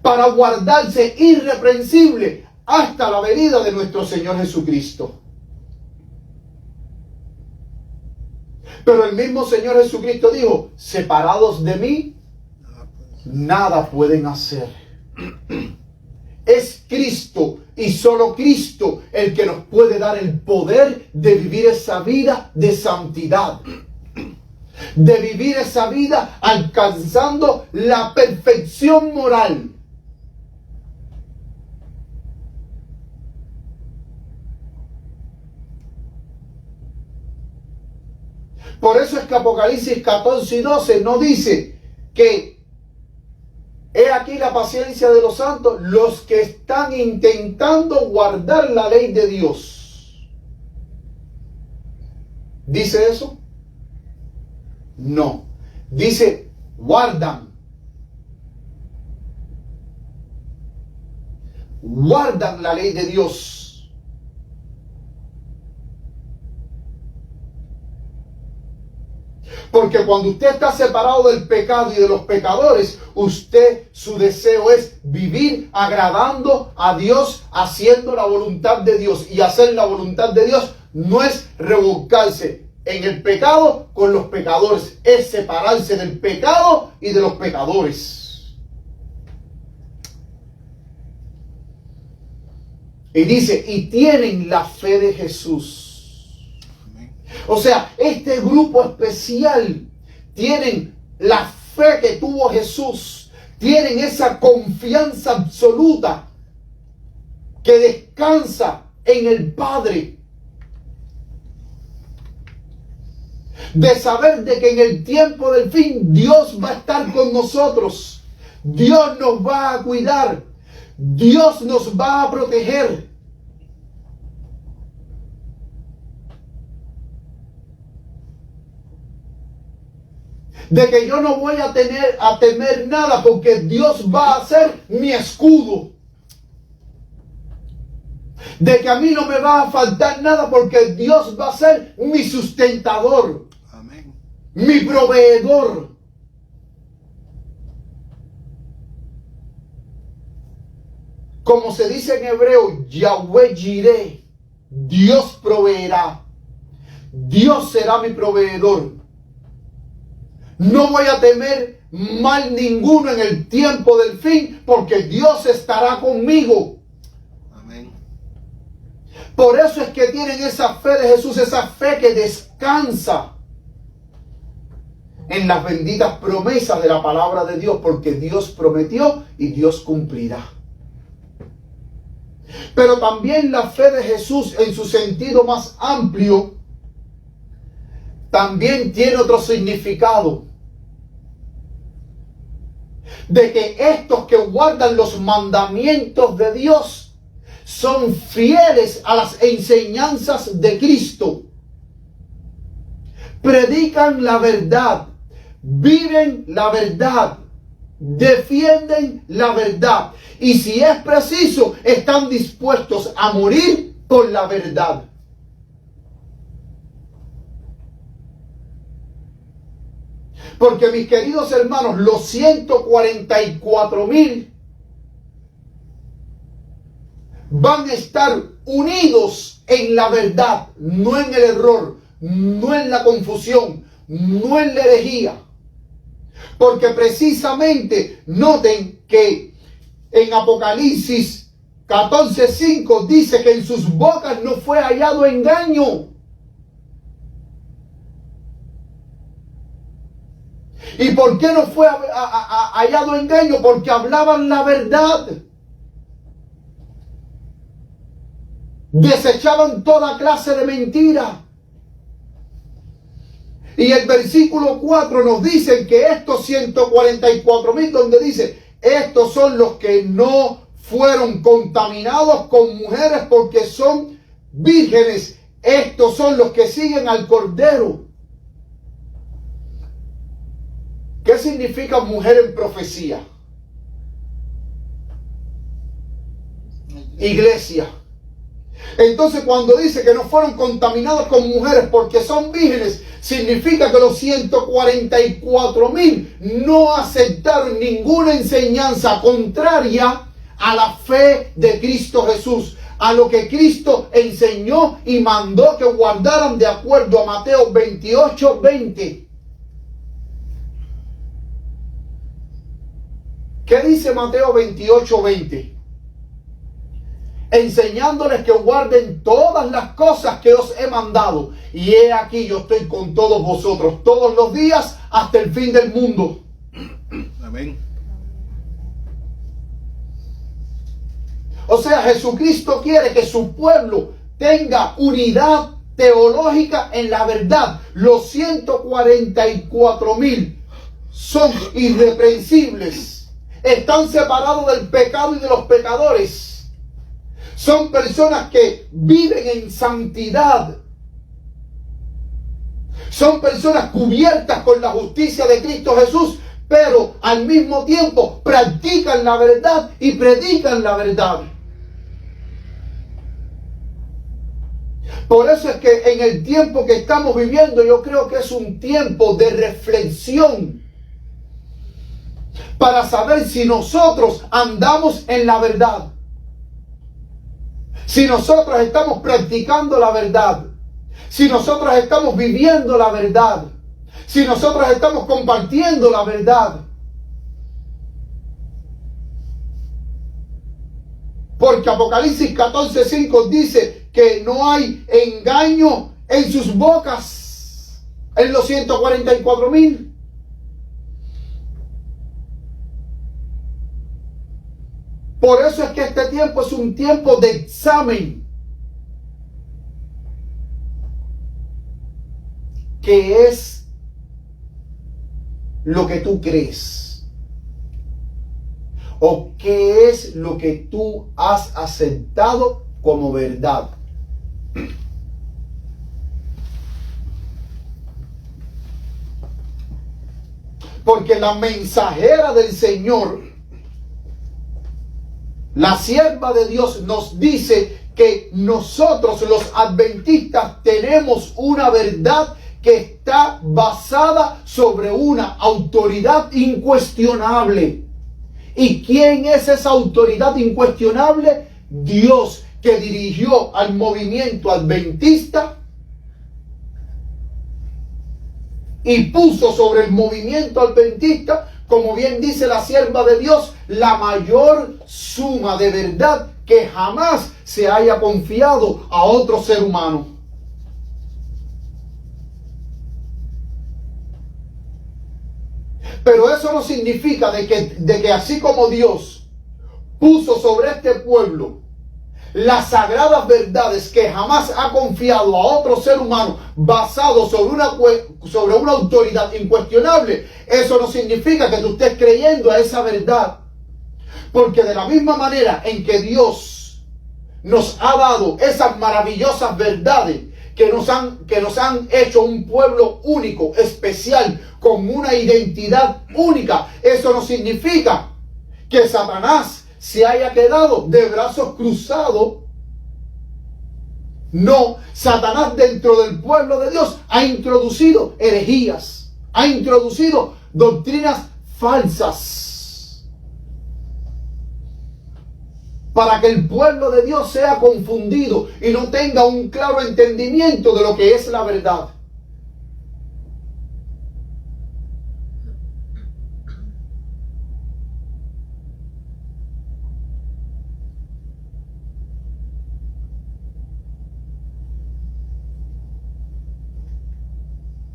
para guardarse irreprensible hasta la venida de nuestro Señor Jesucristo. Pero el mismo Señor Jesucristo dijo: separados de mí, nada pueden hacer. Es Cristo y solo Cristo el que nos puede dar el poder de vivir esa vida de santidad. De vivir esa vida alcanzando la perfección moral. Por eso es que Apocalipsis 14 y 12 no dice que he aquí la paciencia de los santos, los que están intentando guardar la ley de Dios. ¿Dice eso? No. Dice guardan. Guardan la ley de Dios. Porque cuando usted está separado del pecado y de los pecadores, su deseo es vivir agradando a Dios, haciendo la voluntad de Dios. Y hacer la voluntad de Dios no es revolcarse en el pecado con los pecadores, es separarse del pecado y de los pecadores. Y dice, y tienen la fe de Jesús. O sea, este grupo especial tienen la fe que tuvo Jesús, tienen esa confianza absoluta que descansa en el Padre, de saber de que en el tiempo del fin Dios va a estar con nosotros, Dios nos va a cuidar, Dios nos va a proteger. De que yo no voy a temer nada porque Dios va a ser mi escudo. De que a mí no me va a faltar nada porque Dios va a ser mi sustentador. Amén. Mi proveedor. Como se dice en hebreo, Yahweh Jireh, Dios proveerá. Dios será mi proveedor. No voy a temer mal ninguno en el tiempo del fin, porque Dios estará conmigo. Amén. Por eso es que tienen esa fe de Jesús, esa fe que descansa en las benditas promesas de la palabra de Dios, porque Dios prometió y Dios cumplirá. Pero también la fe de Jesús en su sentido más amplio también tiene otro significado. De que estos que guardan los mandamientos de Dios son fieles a las enseñanzas de Cristo. Predican la verdad, viven la verdad, defienden la verdad. Y si es preciso, están dispuestos a morir por la verdad. Porque mis queridos hermanos, los 144,000 van a estar unidos en la verdad, no en el error, no en la confusión, no en la herejía. Porque precisamente noten que en Apocalipsis 14:5 dice que en sus bocas no fue hallado engaño. ¿Y por qué no fue hallado engaño? Porque hablaban la verdad. Desechaban toda clase de mentira. Y el versículo 4 nos dice que estos 144,000, donde dice, estos son los que no fueron contaminados con mujeres porque son vírgenes. Estos son los que siguen al Cordero. ¿Qué significa mujer en profecía? Iglesia. Entonces, cuando dice que no fueron contaminados con mujeres porque son vírgenes, significa que los 144,000 no aceptaron ninguna enseñanza contraria a la fe de Cristo Jesús, a lo que Cristo enseñó y mandó que guardaran de acuerdo a Mateo 28:20. ¿Qué dice Mateo 28:20? Enseñándoles que guarden todas las cosas que os he mandado. Y he aquí, yo estoy con todos vosotros todos los días hasta el fin del mundo. Amén. O sea, Jesucristo quiere que su pueblo tenga unidad teológica en la verdad. Los 144,000 son irreprensibles. Están separados del pecado y de los pecadores. Son personas que viven en santidad. Son personas cubiertas con la justicia de Cristo Jesús, pero al mismo tiempo practican la verdad y predican la verdad. Por eso es que en el tiempo que estamos viviendo, yo creo que es un tiempo de reflexión para saber si nosotros andamos en la verdad, si nosotros estamos practicando la verdad, si nosotros estamos viviendo la verdad, si nosotros estamos compartiendo la verdad. Porque Apocalipsis 14:5 dice que no hay engaño en sus bocas, en los 144,000. Por eso es que este tiempo es un tiempo de examen. ¿Qué es lo que tú crees? ¿O qué es lo que tú has aceptado como verdad? Porque la mensajera del Señor, la sierva de Dios, nos dice que nosotros los adventistas tenemos una verdad que está basada sobre una autoridad incuestionable. ¿Y quién es esa autoridad incuestionable? Dios, que dirigió al movimiento adventista y puso sobre el movimiento adventista, como bien dice la sierva de Dios, la mayor suma de verdad que jamás se haya confiado a otro ser humano. Pero eso no significa de que así como Dios puso sobre este pueblo las sagradas verdades que jamás ha confiado a otro ser humano basado sobre una autoridad incuestionable, eso no significa que tú estés creyendo a esa verdad. Porque de la misma manera en que Dios nos ha dado esas maravillosas verdades que nos han hecho un pueblo único, especial, con una identidad única, eso no significa que Satanás se haya quedado de brazos cruzados. No, Satanás dentro del pueblo de Dios ha introducido herejías, ha introducido doctrinas falsas para que el pueblo de Dios sea confundido y no tenga un claro entendimiento de lo que es la verdad.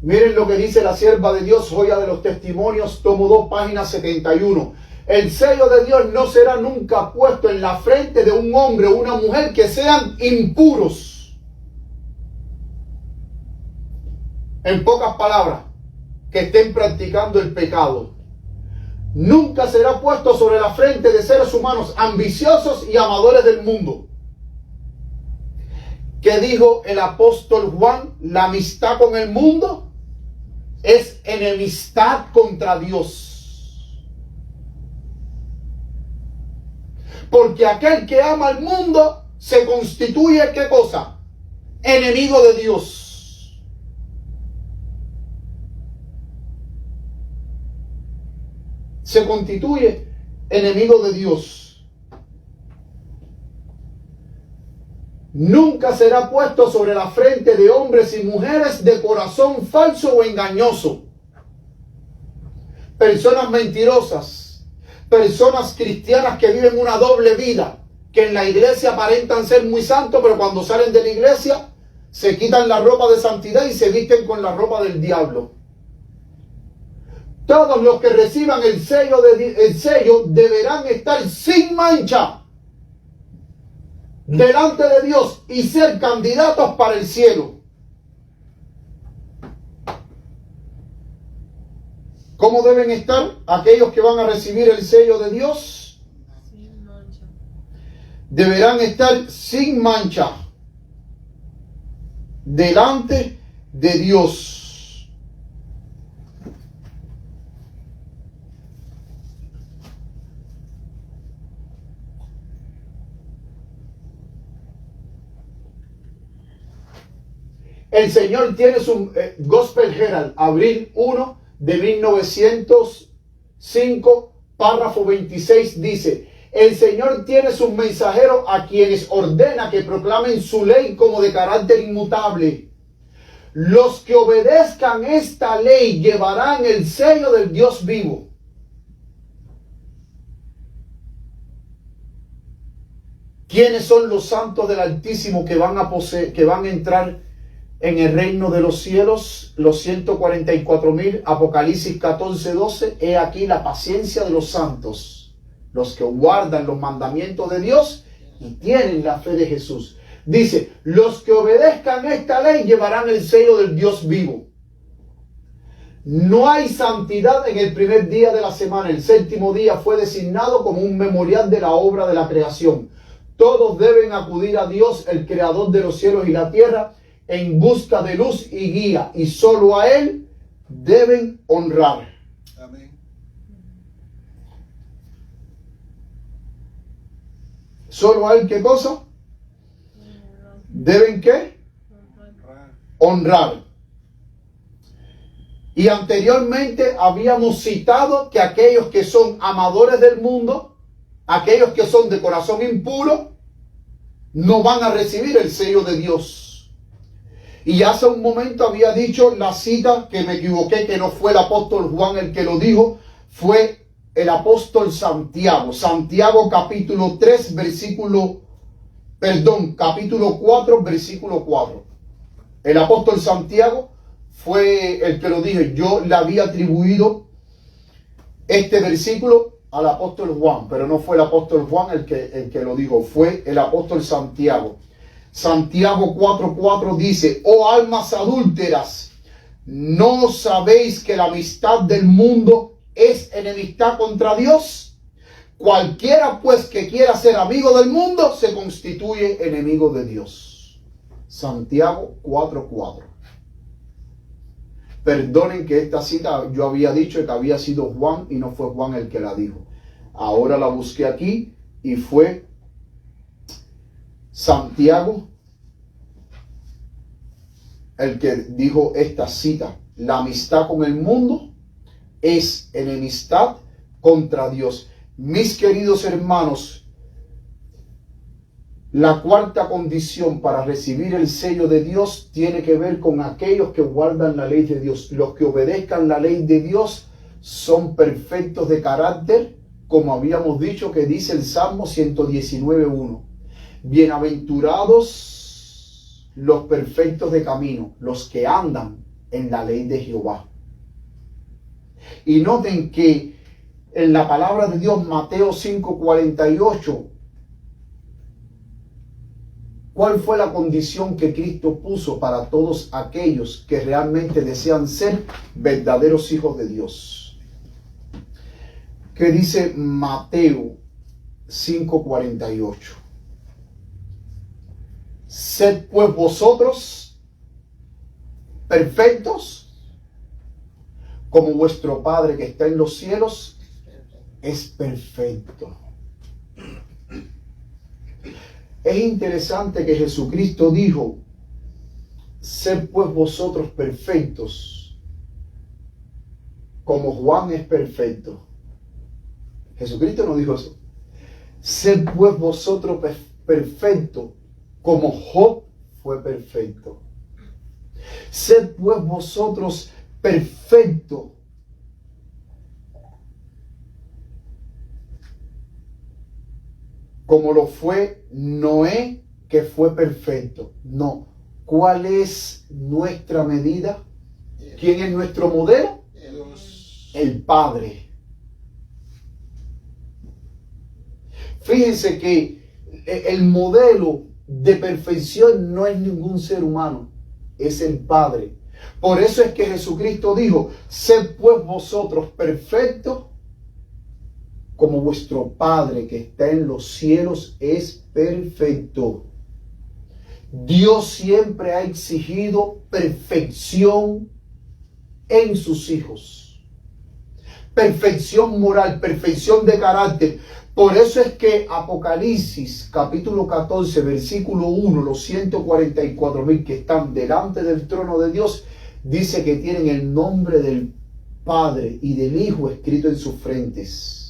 Miren lo que dice la sierva de Dios, Joya de los Testimonios, tomo 2, página 71. El sello de Dios no será nunca puesto en la frente de un hombre o una mujer que sean impuros. En pocas palabras, que estén practicando el pecado. Nunca será puesto sobre la frente de seres humanos ambiciosos y amadores del mundo. ¿Qué dijo el apóstol Juan? La amistad con el mundo es enemistad contra Dios. Porque aquel que ama al mundo se constituye, ¿qué cosa? Enemigo de Dios. Se constituye enemigo de Dios. Nunca será puesto sobre la frente de hombres y mujeres de corazón falso o engañoso. Personas mentirosas, personas cristianas que viven una doble vida, que en la iglesia aparentan ser muy santos, pero cuando salen de la iglesia se quitan la ropa de santidad y se visten con la ropa del diablo. Todos los que reciban el sello deberán estar sin mancha delante de Dios y ser candidatos para el cielo. ¿Cómo deben estar aquellos que van a recibir el sello de Dios? Sin mancha. Deberán estar sin mancha delante de Dios. El Señor tiene su Gospel Herald, abril 1 de 1905, párrafo 26, dice: el Señor tiene sus mensajeros a quienes ordena que proclamen su ley como de carácter inmutable. Los que obedezcan esta ley llevarán el sello del Dios vivo. ¿Quiénes son los santos del Altísimo que van a entrar en el reino de los cielos? Los 144,000, Apocalipsis 14:12. He aquí la paciencia de los santos, los que guardan los mandamientos de Dios y tienen la fe de Jesús. Dice: los que obedezcan esta ley llevarán el sello del Dios vivo. No hay santidad en el primer día de la semana. El séptimo día fue designado como un memorial de la obra de la creación. Todos deben acudir a Dios, el creador de los cielos y la tierra, en busca de luz y guía, y solo a Él deben honrar. Amén. ¿Solo a Él qué cosa? ¿Deben qué? Honrar. Y anteriormente habíamos citado que aquellos que son amadores del mundo, aquellos que son de corazón impuro, no van a recibir el sello de Dios. Y hace un momento había dicho la cita, que me equivoqué, que no fue el apóstol Juan el que lo dijo, fue el apóstol Santiago. Santiago capítulo 4, versículo 4. El apóstol Santiago fue el que lo dijo. Yo le había atribuido este versículo al apóstol Juan, pero no fue el apóstol Juan el que lo dijo, fue el apóstol Santiago. Santiago 4:4 dice: oh almas adúlteras, ¿no sabéis que la amistad del mundo es enemistad contra Dios? Cualquiera pues que quiera ser amigo del mundo se constituye enemigo de Dios. Santiago 4:4. Perdonen que esta cita yo había dicho que había sido Juan y no fue Juan el que la dijo. Ahora la busqué aquí y fue Santiago el que dijo esta cita: la amistad con el mundo es enemistad contra Dios. Mis queridos hermanos, la cuarta condición para recibir el sello de Dios tiene que ver con aquellos que guardan la ley de Dios. Los que obedezcan la ley de Dios son perfectos de carácter, como habíamos dicho que dice el Salmo 119:1. Bienaventurados los perfectos de camino, los que andan en la ley de Jehová. Y noten que en la palabra de Dios, Mateo 5:48, ¿cuál fue la condición que Cristo puso para todos aquellos que realmente desean ser verdaderos hijos de Dios? ¿Qué dice Mateo 5:48? Sed pues vosotros perfectos, como vuestro Padre que está en los cielos es perfecto. Es interesante que Jesucristo dijo: sed pues vosotros perfectos, como Juan es perfecto. Jesucristo no dijo eso. Sed pues vosotros perfectos, como Job fue perfecto. Sed pues vosotros perfectos, como lo fue Noé, que fue perfecto. No. ¿Cuál es nuestra medida? ¿Quién es nuestro modelo? Dios. El Padre. Fíjense que el modelo de perfección no es ningún ser humano, es el Padre. Por eso es que Jesucristo dijo, sed pues vosotros perfectos, como vuestro Padre que está en los cielos es perfecto. Dios siempre ha exigido perfección en sus hijos. Perfección moral, perfección de carácter. Por eso es que Apocalipsis capítulo 14, versículo 1, los 144,000 que están delante del trono de Dios, dice que tienen el nombre del Padre y del Hijo escrito en sus frentes.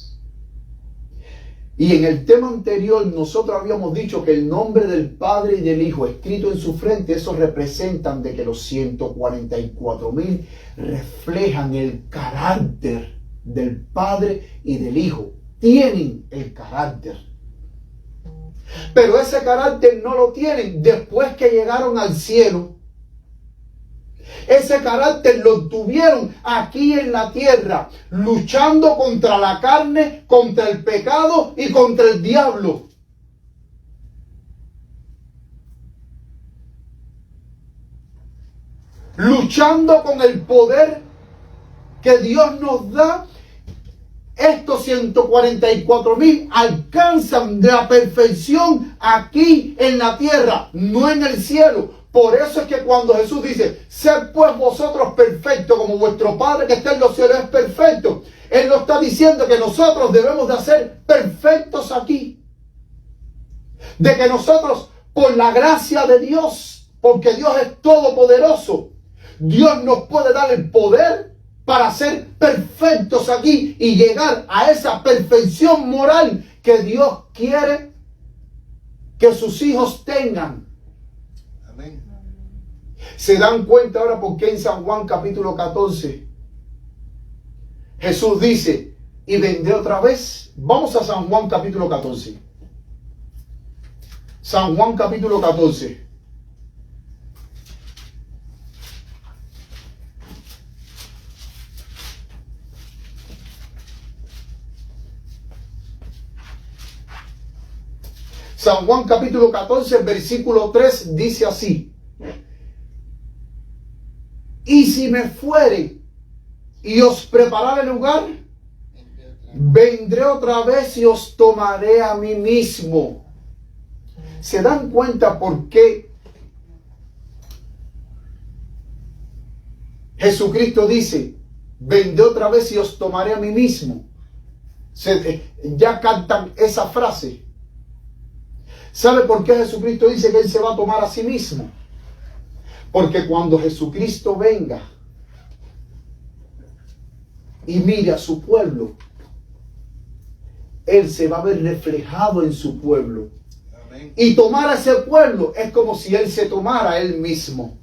Y en el tema anterior nosotros habíamos dicho que el nombre del Padre y del Hijo escrito en su frente, eso representan de que los 144,000 reflejan el carácter del Padre y del Hijo. Tienen el carácter. Pero ese carácter no lo tienen después que llegaron al cielo. Ese carácter lo tuvieron aquí en la tierra, luchando contra la carne, contra el pecado y contra el diablo. Luchando con el poder que Dios nos da. Estos 144,000 alcanzan la perfección aquí en la tierra, no en el cielo. Por eso es que cuando Jesús dice, sed pues vosotros perfectos como vuestro Padre que está en los cielos es perfecto, Él nos está diciendo que nosotros debemos de ser perfectos aquí. De que nosotros, por la gracia de Dios, porque Dios es todopoderoso, Dios nos puede dar el poder para ser perfectos aquí y llegar a esa perfección moral que Dios quiere que sus hijos tengan. Amén. ¿Se dan cuenta ahora por qué en San Juan capítulo 14 Jesús dice, y vendré otra vez? Vamos a San Juan capítulo 14. San Juan capítulo 14. San Juan capítulo 14, versículo 3 dice así. Y si me fuere y os prepararé lugar, vendré otra vez y os tomaré a mí mismo. ¿Se dan cuenta por qué Jesucristo dice, vendré otra vez y os tomaré a mí mismo? Ya cantan esa frase. ¿Sabe por qué Jesucristo dice que Él se va a tomar a sí mismo? Porque cuando Jesucristo venga y mire a su pueblo, Él se va a ver reflejado en su pueblo. Amén. Y tomar a ese pueblo es como si Él se tomara a Él mismo.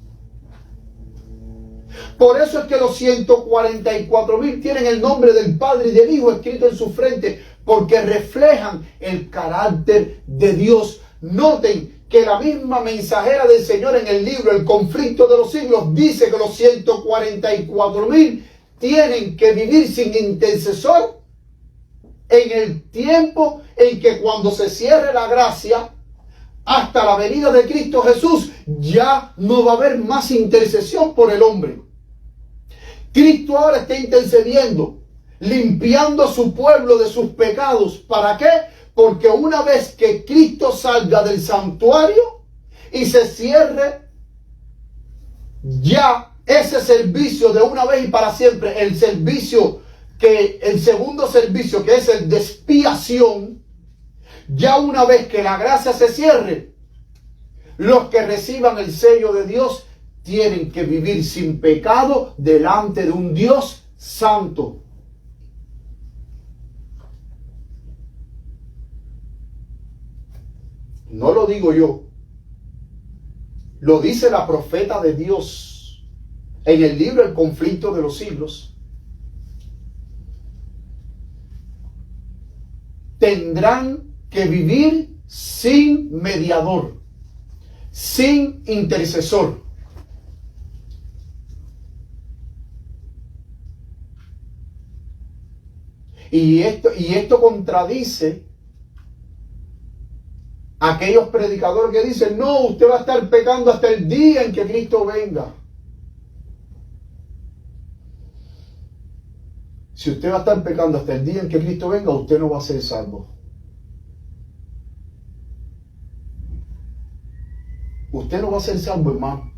Por eso es que los 144,000 tienen el nombre del Padre y del Hijo escrito en su frente, porque reflejan el carácter de Dios. Noten que la misma mensajera del Señor en el libro El conflicto de los siglos dice que los 144,000 tienen que vivir sin intercesor en el tiempo en que cuando se cierre la gracia hasta la venida de Cristo Jesús ya no va a haber más intercesión por el hombre. Cristo ahora está intercediendo, limpiando a su pueblo de sus pecados. ¿Para qué? Porque una vez que Cristo salga del santuario y se cierre ya ese servicio de una vez y para siempre, el segundo servicio, que es el de expiación, ya una vez que la gracia se cierre, los que reciban el sello de Dios tienen que vivir sin pecado delante de un Dios santo. No lo digo yo, lo dice la profeta de Dios en el libro El conflicto de los siglos. Tendrán que vivir sin mediador, sin intercesor. Y esto contradice a aquellos predicadores que dicen, no, usted va a estar pecando hasta el día en que Cristo venga. Si usted va a estar pecando hasta el día en que Cristo venga, usted no va a ser salvo. Usted no va a ser salvo, hermano,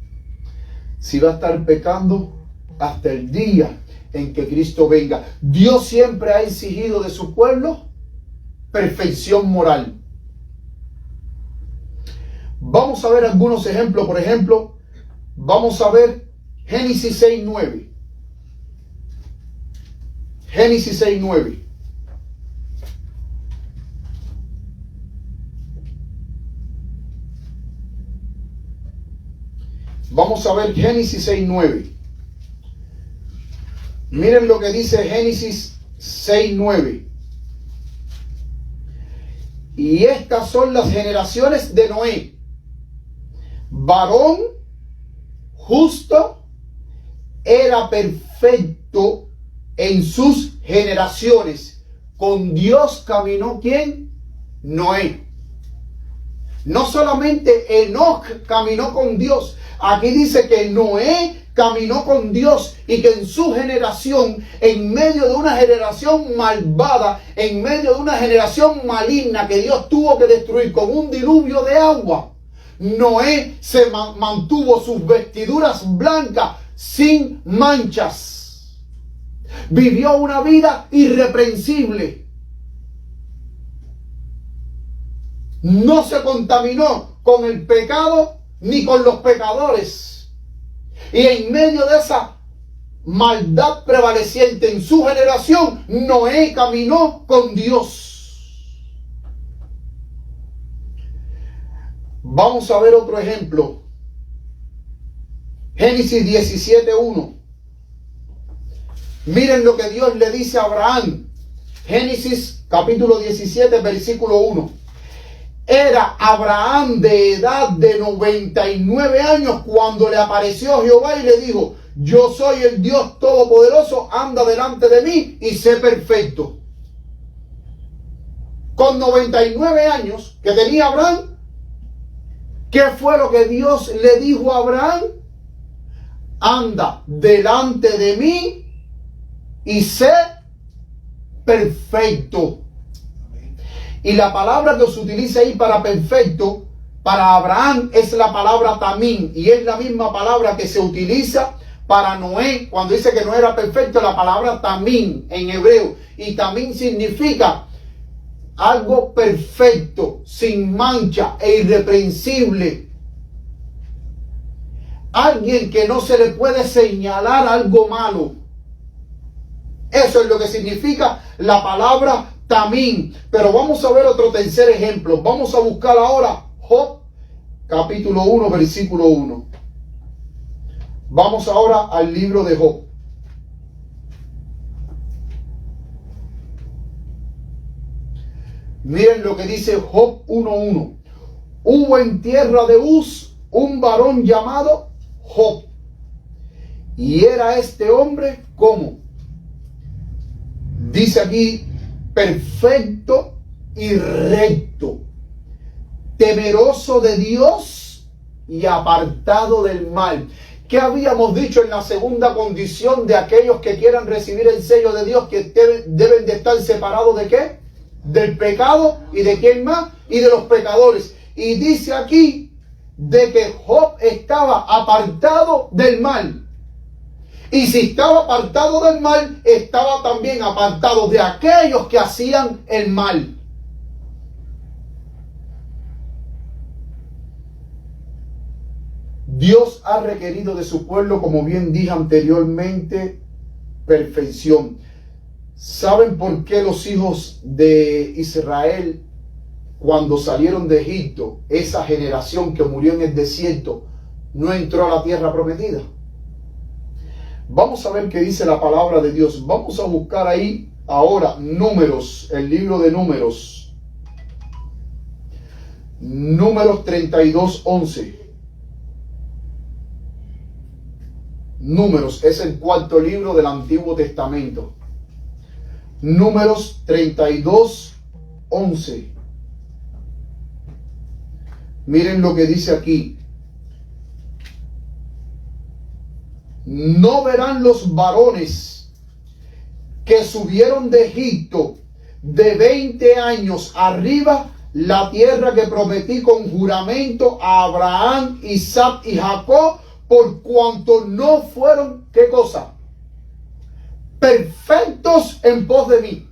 si va a estar pecando hasta el día en que Cristo venga. Dios siempre ha exigido de su pueblo perfección moral. Vamos a ver algunos ejemplos. Por ejemplo, vamos a ver Génesis 6:9. Génesis 6:9. Vamos a ver Génesis 6:9. Miren lo que dice Génesis 6:9. Y estas son las generaciones de Noé. Varón justo, era perfecto en sus generaciones. Con Dios caminó ¿quién? Noé. No solamente Enoc caminó con Dios. Aquí dice que Noé caminó con Dios y que en su generación, en medio de una generación malvada, en medio de una generación maligna que Dios tuvo que destruir con un diluvio de agua, Noé se mantuvo sus vestiduras blancas sin manchas. Vivió una vida irreprensible. No se contaminó con el pecado ni con los pecadores. Y en medio de esa maldad prevaleciente en su generación, Noé caminó con Dios. Vamos a ver otro ejemplo. Génesis 17:1. Miren lo que Dios le dice a Abraham. Génesis capítulo 17, versículo 1. Era Abraham de edad de 99 años cuando le apareció Jehová y le dijo: yo soy el Dios Todopoderoso, anda delante de mí y sé perfecto. Con 99 años que tenía Abraham, ¿qué fue lo que Dios le dijo a Abraham? Anda delante de mí y sé perfecto. Y la palabra que se utiliza ahí para perfecto, para Abraham, es la palabra tamín. Y es la misma palabra que se utiliza para Noé. Cuando dice que no era perfecto, la palabra tamín en hebreo. Y tamín significa algo perfecto, sin mancha e irreprensible. Alguien que no se le puede señalar algo malo. Eso es lo que significa la palabra tamín. Pero vamos a ver otro tercer ejemplo. Vamos a buscar ahora Job, capítulo 1, versículo 1. Vamos ahora al libro de Job. Miren lo que dice Job 1:1. Hubo en tierra de Uz un varón llamado Job. Y era este hombre como, dice aquí, perfecto y recto, temeroso de Dios y apartado del mal. ¿Qué habíamos dicho en la segunda condición de aquellos que quieran recibir el sello de Dios? Que deben de estar separados ¿de qué? Del pecado. ¿Y de quién más? Y de los pecadores. Y dice aquí de que Job estaba apartado del mal. Y si estaba apartado del mal, estaba también apartado de aquellos que hacían el mal. Dios ha requerido de su pueblo, como bien dije anteriormente, perfección. ¿Saben por qué los hijos de Israel, cuando salieron de Egipto, esa generación que murió en el desierto, no entró a la tierra prometida? Vamos a ver qué dice la palabra de Dios. Vamos a buscar ahí ahora Números, el libro de Números. Números 32:11. Números es el cuarto libro del Antiguo Testamento. Números 32:11. Miren lo que dice aquí. No verán los varones que subieron de Egipto de 20 años arriba, la tierra que prometí con juramento a Abraham, Isaac y Jacob, por cuanto no fueron, ¿qué cosa? Perfectos en pos de mí.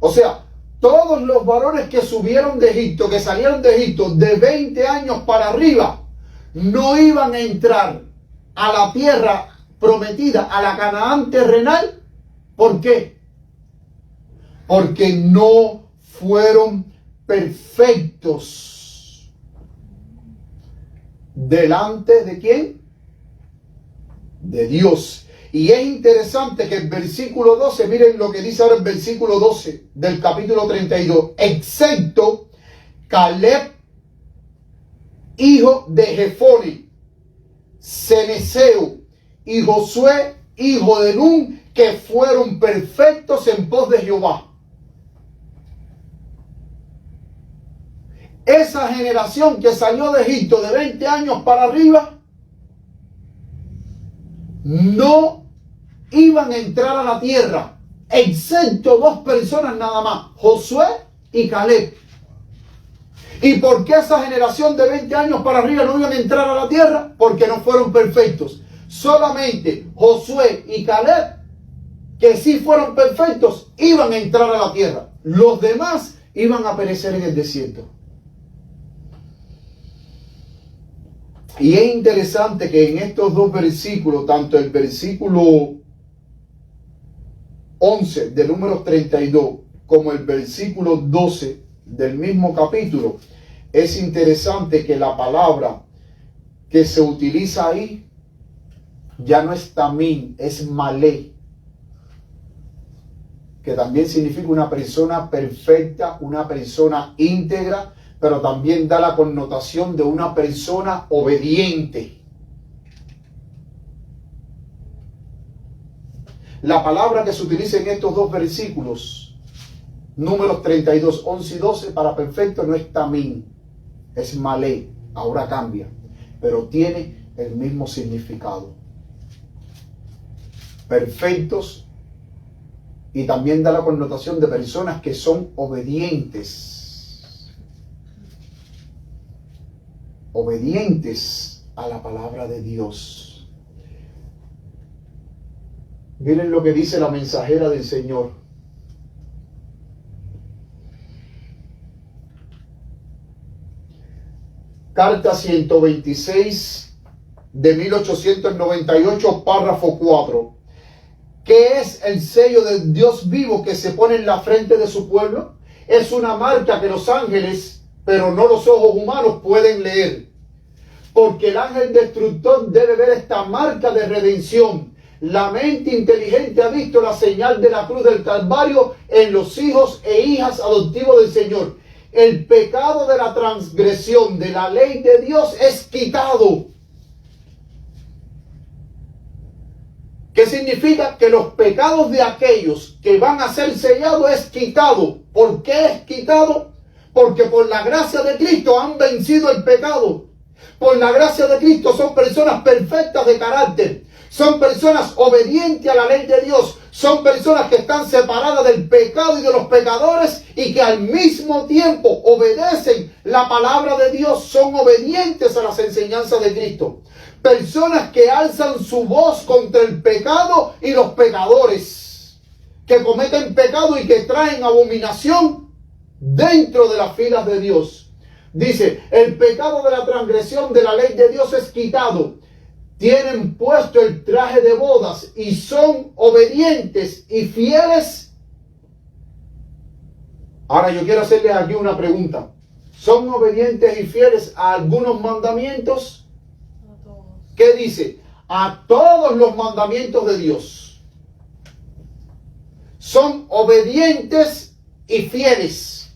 O sea, todos los varones que subieron de Egipto, que salieron de Egipto de 20 años para arriba, no iban a entrar a la tierra prometida, a la Canaán terrenal. ¿Por qué? Porque no fueron perfectos. ¿Delante de quién? De Dios. Y es interesante que el versículo 12, miren lo que dice ahora el versículo 12 del capítulo 32. Excepto Caleb, hijo de Jefone, Ceneseo y Josué, hijo de Nun, que fueron perfectos en pos de Jehová. Esa generación que salió de Egipto de 20 años para arriba, no iban a entrar a la tierra, excepto 2 personas nada más, Josué y Caleb. ¿Y por qué esa generación de 20 años para arriba no iban a entrar a la tierra? Porque no fueron perfectos. Solamente Josué y Caleb, que sí fueron perfectos, iban a entrar a la tierra. Los demás iban a perecer en el desierto. Y es interesante que en estos 2 versículos, tanto el versículo 11 de Números 32 como el versículo 12 del mismo capítulo, es interesante que la palabra que se utiliza ahí ya no es tamín, es malé, que también significa una persona perfecta, una persona íntegra, pero también da la connotación de una persona obediente. La palabra que se utiliza en estos 2 versículos, Números 32, 11 y 12, para perfecto no es tamín, es malé, ahora cambia, pero tiene el mismo significado. Perfectos, y también da la connotación de personas que son obedientes. Obedientes a la palabra de Dios. Miren lo que dice la mensajera del Señor. Carta 126 de 1898, párrafo 4. ¿Qué es el sello del Dios vivo que se pone en la frente de su pueblo? Es una marca que los ángeles, pero no los ojos humanos, pueden leer. Porque el ángel destructor debe ver esta marca de redención. La mente inteligente ha visto la señal de la cruz del Calvario en los hijos e hijas adoptivos del Señor. El pecado de la transgresión de la ley de Dios es quitado. ¿Qué significa? Que los pecados de aquellos que van a ser sellados es quitado. ¿Por qué es quitado? Porque por la gracia de Cristo han vencido el pecado. Por la gracia de Cristo son personas perfectas de carácter. Son personas obedientes a la ley de Dios. Son personas que están separadas del pecado y de los pecadores y que al mismo tiempo obedecen la palabra de Dios. Son obedientes a las enseñanzas de Cristo. Personas que alzan su voz contra el pecado y los pecadores. Que cometen pecado y que traen abominación dentro de las filas de Dios. Dice, el pecado de la transgresión de la ley de Dios es quitado. Tienen puesto el traje de bodas y son obedientes y fieles. Ahora yo quiero hacerles aquí una pregunta. ¿Son obedientes y fieles a algunos mandamientos? A todos. ¿Qué dice? A todos los mandamientos de Dios. Son obedientes y fieles.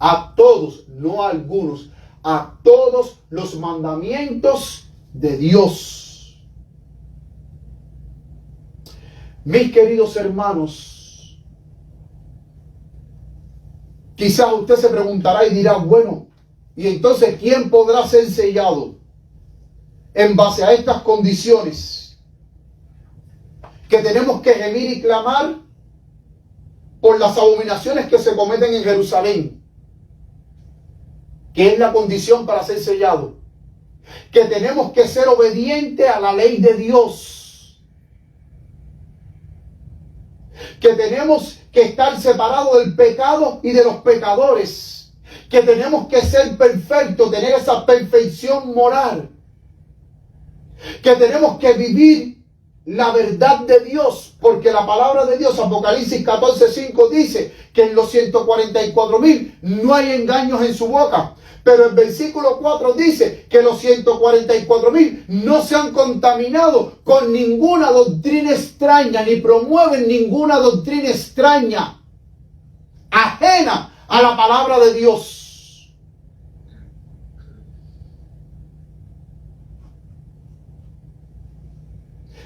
A todos, no a algunos, a todos los mandamientos de Dios. Mis queridos hermanos, quizás usted se preguntará y dirá, bueno, ¿y entonces quién podrá ser sellado en base a estas condiciones? que tenemos que gemir y clamar por las abominaciones que se cometen en Jerusalén, que es la condición para ser sellado, que tenemos que ser obedientes a la ley de Dios, que tenemos que estar separados del pecado y de los pecadores, que tenemos que ser perfectos, tener esa perfección moral, que tenemos que vivir la verdad de Dios, porque la palabra de Dios, Apocalipsis 14:5 dice que en los 144,000 no hay engaños en su boca. Pero el versículo 4 dice que los 144,000 no se han contaminado con ninguna doctrina extraña, ni promueven ninguna doctrina extraña, ajena a la palabra de Dios.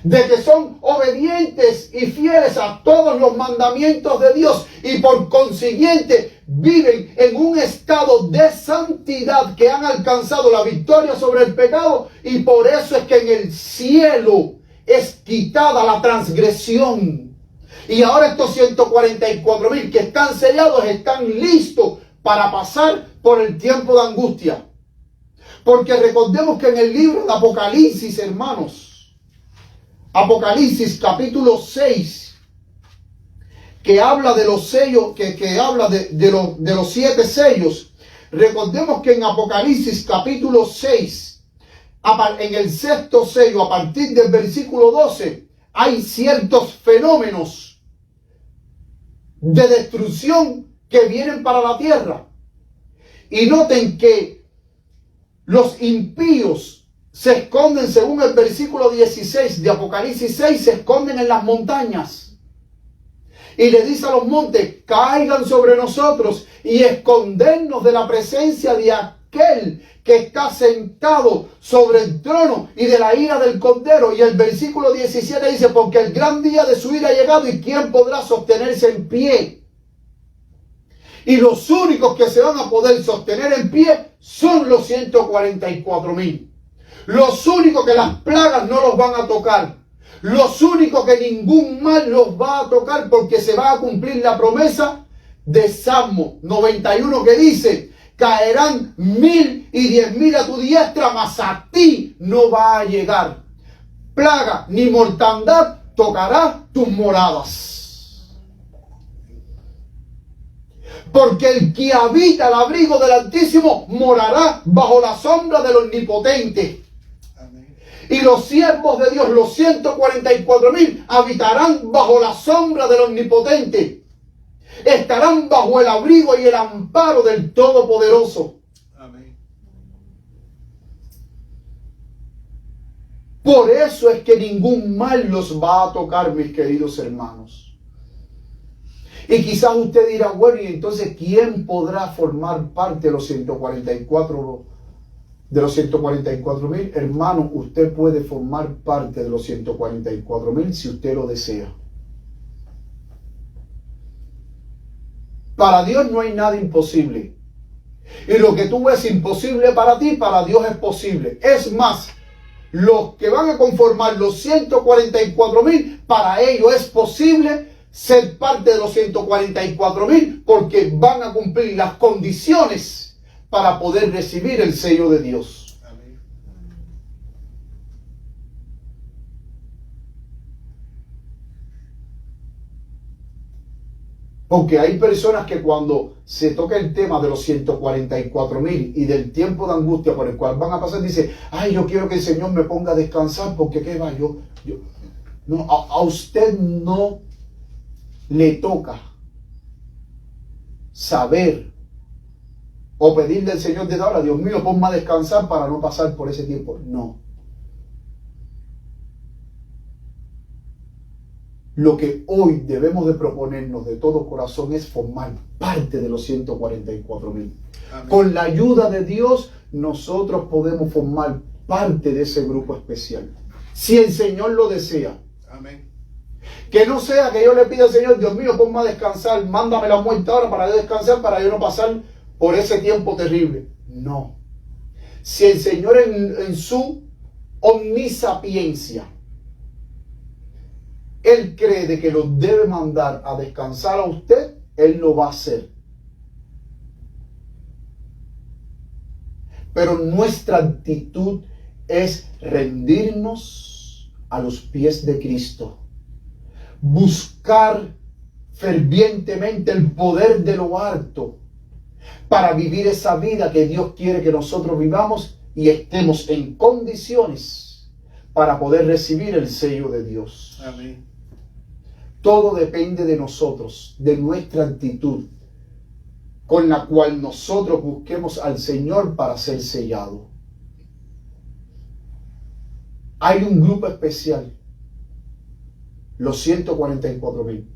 De que son obedientes y fieles a todos los mandamientos de Dios y por consiguiente viven en un estado de santidad, que han alcanzado la victoria sobre el pecado, y por eso es que en el cielo es quitada la transgresión. Y ahora estos 144,000 que están sellados están listos para pasar por el tiempo de angustia. Porque recordemos que en el libro de Apocalipsis, hermanos, Apocalipsis capítulo 6, que habla de los sellos, que habla de los 7 sellos. Recordemos que en Apocalipsis capítulo 6, en el 6º sello, a partir del versículo 12, hay ciertos fenómenos de destrucción que vienen para la tierra. Y noten que los impíos se esconden, según el versículo 16 de Apocalipsis 6, se esconden en las montañas. Y le dice a los montes, caigan sobre nosotros y escondernos de la presencia de aquel que está sentado sobre el trono y de la ira del Cordero. Y el versículo 17 dice, porque el gran día de su ira ha llegado y ¿quién podrá sostenerse en pie? Y los únicos que se van a poder sostener en pie son los 144,000. Los únicos que las plagas no los van a tocar. Los únicos que ningún mal los va a tocar, porque se va a cumplir la promesa de Salmo 91 que dice, caerán 1,000 y 10,000 a tu diestra, mas a ti no va a llegar plaga ni mortandad tocará tus moradas. Porque el que habita el abrigo del Altísimo morará bajo la sombra del Omnipotente. Y los siervos de Dios, los 144,000, habitarán bajo la sombra del Omnipotente. Estarán bajo el abrigo y el amparo del Todopoderoso. Amén. Por eso es que ningún mal los va a tocar, mis queridos hermanos. Y quizás usted dirá, bueno, y entonces, ¿quién podrá formar parte de los 144,000? De los 144,000, hermano, usted puede formar parte de los 144,000 si usted lo desea. Para Dios no hay nada imposible. Y lo que tú ves imposible para ti, para Dios es posible. Es más, los que van a conformar los 144,000, para ellos es posible ser parte de los 144,000, porque van a cumplir las condiciones para poder recibir el sello de Dios. Amén. Porque hay personas que cuando se toca el tema de los 144,000 y del tiempo de angustia por el cual van a pasar, dice, ay, yo quiero que el Señor me ponga a descansar, porque ¿qué va? No, a usted no le toca saber o pedirle al Señor desde ahora, Dios mío, ponme a descansar para no pasar por ese tiempo. No. Lo que hoy debemos de proponernos de todo corazón es formar parte de los 144,000. Con la ayuda de Dios, nosotros podemos formar parte de ese grupo especial. Si el Señor lo desea. Amén. Que no sea que yo le pida al Señor, Dios mío, ponme a descansar, mándame la muerte ahora para yo descansar, para yo no pasar por ese tiempo terrible. No. Si el Señor en su omnisapiencia Él cree de que lo debe mandar a descansar a usted, Él lo va a hacer. Pero nuestra actitud es rendirnos a los pies de Cristo. Buscar fervientemente el poder de lo alto para vivir esa vida que Dios quiere que nosotros vivamos y estemos en condiciones para poder recibir el sello de Dios. Amén. Todo depende de nosotros, de nuestra actitud, con la cual nosotros busquemos al Señor para ser sellado. Hay un grupo especial, los 144,000.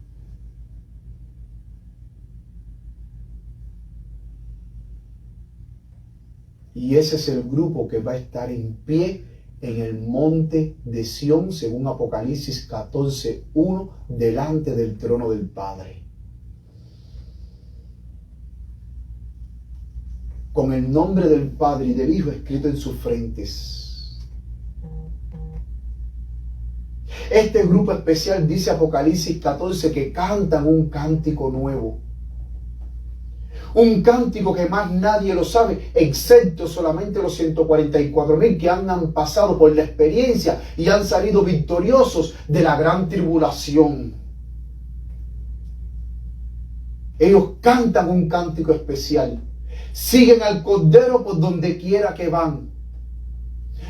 Y ese es el grupo que va a estar en pie en el monte de Sión, según Apocalipsis 14:1, delante del trono del Padre. Con el nombre del Padre y del Hijo escrito en sus frentes. Este grupo especial, dice Apocalipsis 14, que cantan un cántico nuevo. Un cántico que más nadie lo sabe, excepto solamente los 144,000 que han pasado por la experiencia y han salido victoriosos de la gran tribulación. Ellos cantan un cántico especial. Siguen al Cordero por donde quiera que van.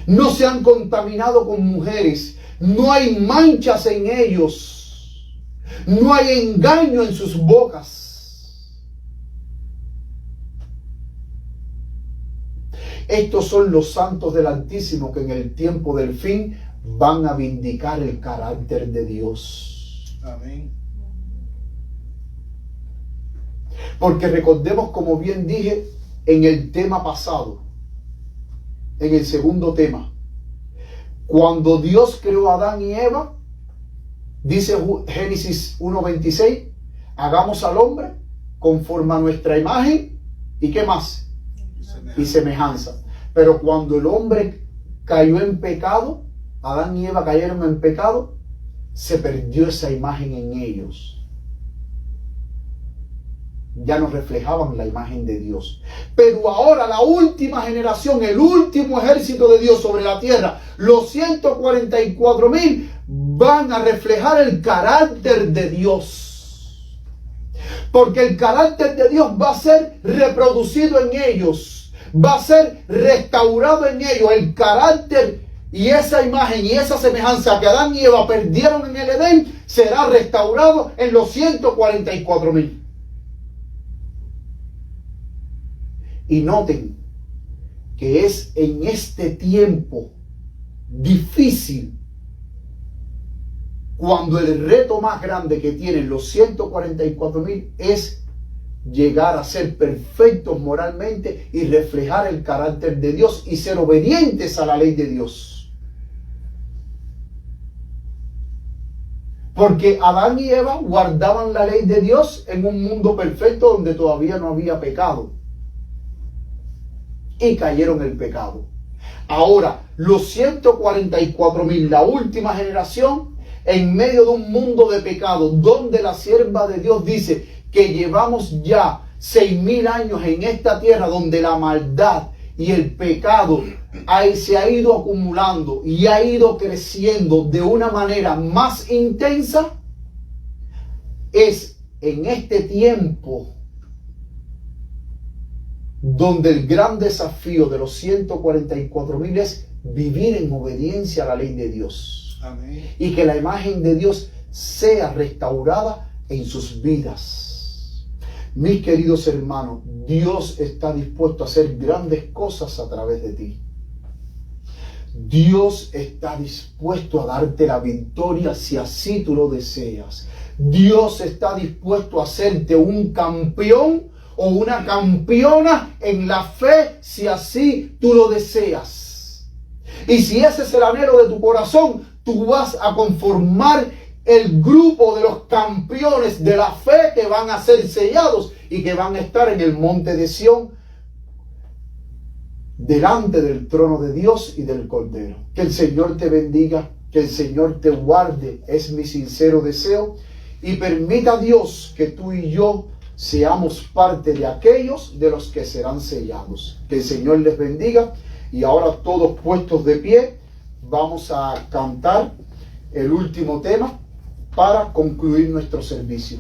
No se han contaminado con mujeres. No hay manchas en ellos. No hay engaño en sus bocas. Estos son los santos del Altísimo que en el tiempo del fin van a vindicar el carácter de Dios. Amén. Porque recordemos, como bien dije en el tema pasado, en el segundo tema, cuando Dios creó a Adán y Eva, dice Génesis 1:26, hagamos al hombre conforme a nuestra imagen, ¿y qué más? Y semejanza. Pero cuando el hombre cayó en pecado, Adán y Eva cayeron en pecado, se perdió esa imagen en ellos. Ya no reflejaban la imagen de Dios. Pero ahora la última generación, el último ejército de Dios sobre la tierra, los 144,000 van a reflejar el carácter de Dios. Porque el carácter de Dios va a ser reproducido en ellos. Va a ser restaurado en ellos. El carácter y esa imagen y esa semejanza que Adán y Eva perdieron en el Edén será restaurado en los 144,000. Y noten que es en este tiempo difícil cuando el reto más grande que tienen los 144,000 es llegar a ser perfectos moralmente y reflejar el carácter de Dios y ser obedientes a la ley de Dios. Porque Adán y Eva guardaban la ley de Dios en un mundo perfecto donde todavía no había pecado. Y cayeron en el pecado. Ahora, los 144,000, la última generación, en medio de un mundo de pecado, donde la sierva de Dios dice que llevamos ya 6,000 años en esta tierra, donde la maldad y el pecado se ha ido acumulando y ha ido creciendo de una manera más intensa, es en este tiempo donde el gran desafío de los 144,000 es vivir en obediencia a la ley de Dios. Amén. Y que la imagen de Dios sea restaurada en sus vidas. Mis queridos hermanos, Dios está dispuesto a hacer grandes cosas a través de ti. Dios está dispuesto a darte la victoria si así tú lo deseas. Dios está dispuesto a hacerte un campeón o una campeona en la fe si así tú lo deseas. Y si ese es el anhelo de tu corazón, tú vas a conformar el grupo de los campeones de la fe que van a ser sellados y que van a estar en el monte de Sión delante del trono de Dios y del Cordero. Que el Señor te bendiga Que el Señor te guarde, es mi sincero deseo. Y permita a Dios que tú y yo seamos parte de aquellos de los que serán sellados. Que el Señor les bendiga. Y ahora todos puestos de pie, vamos a cantar el último tema para concluir nuestro servicio.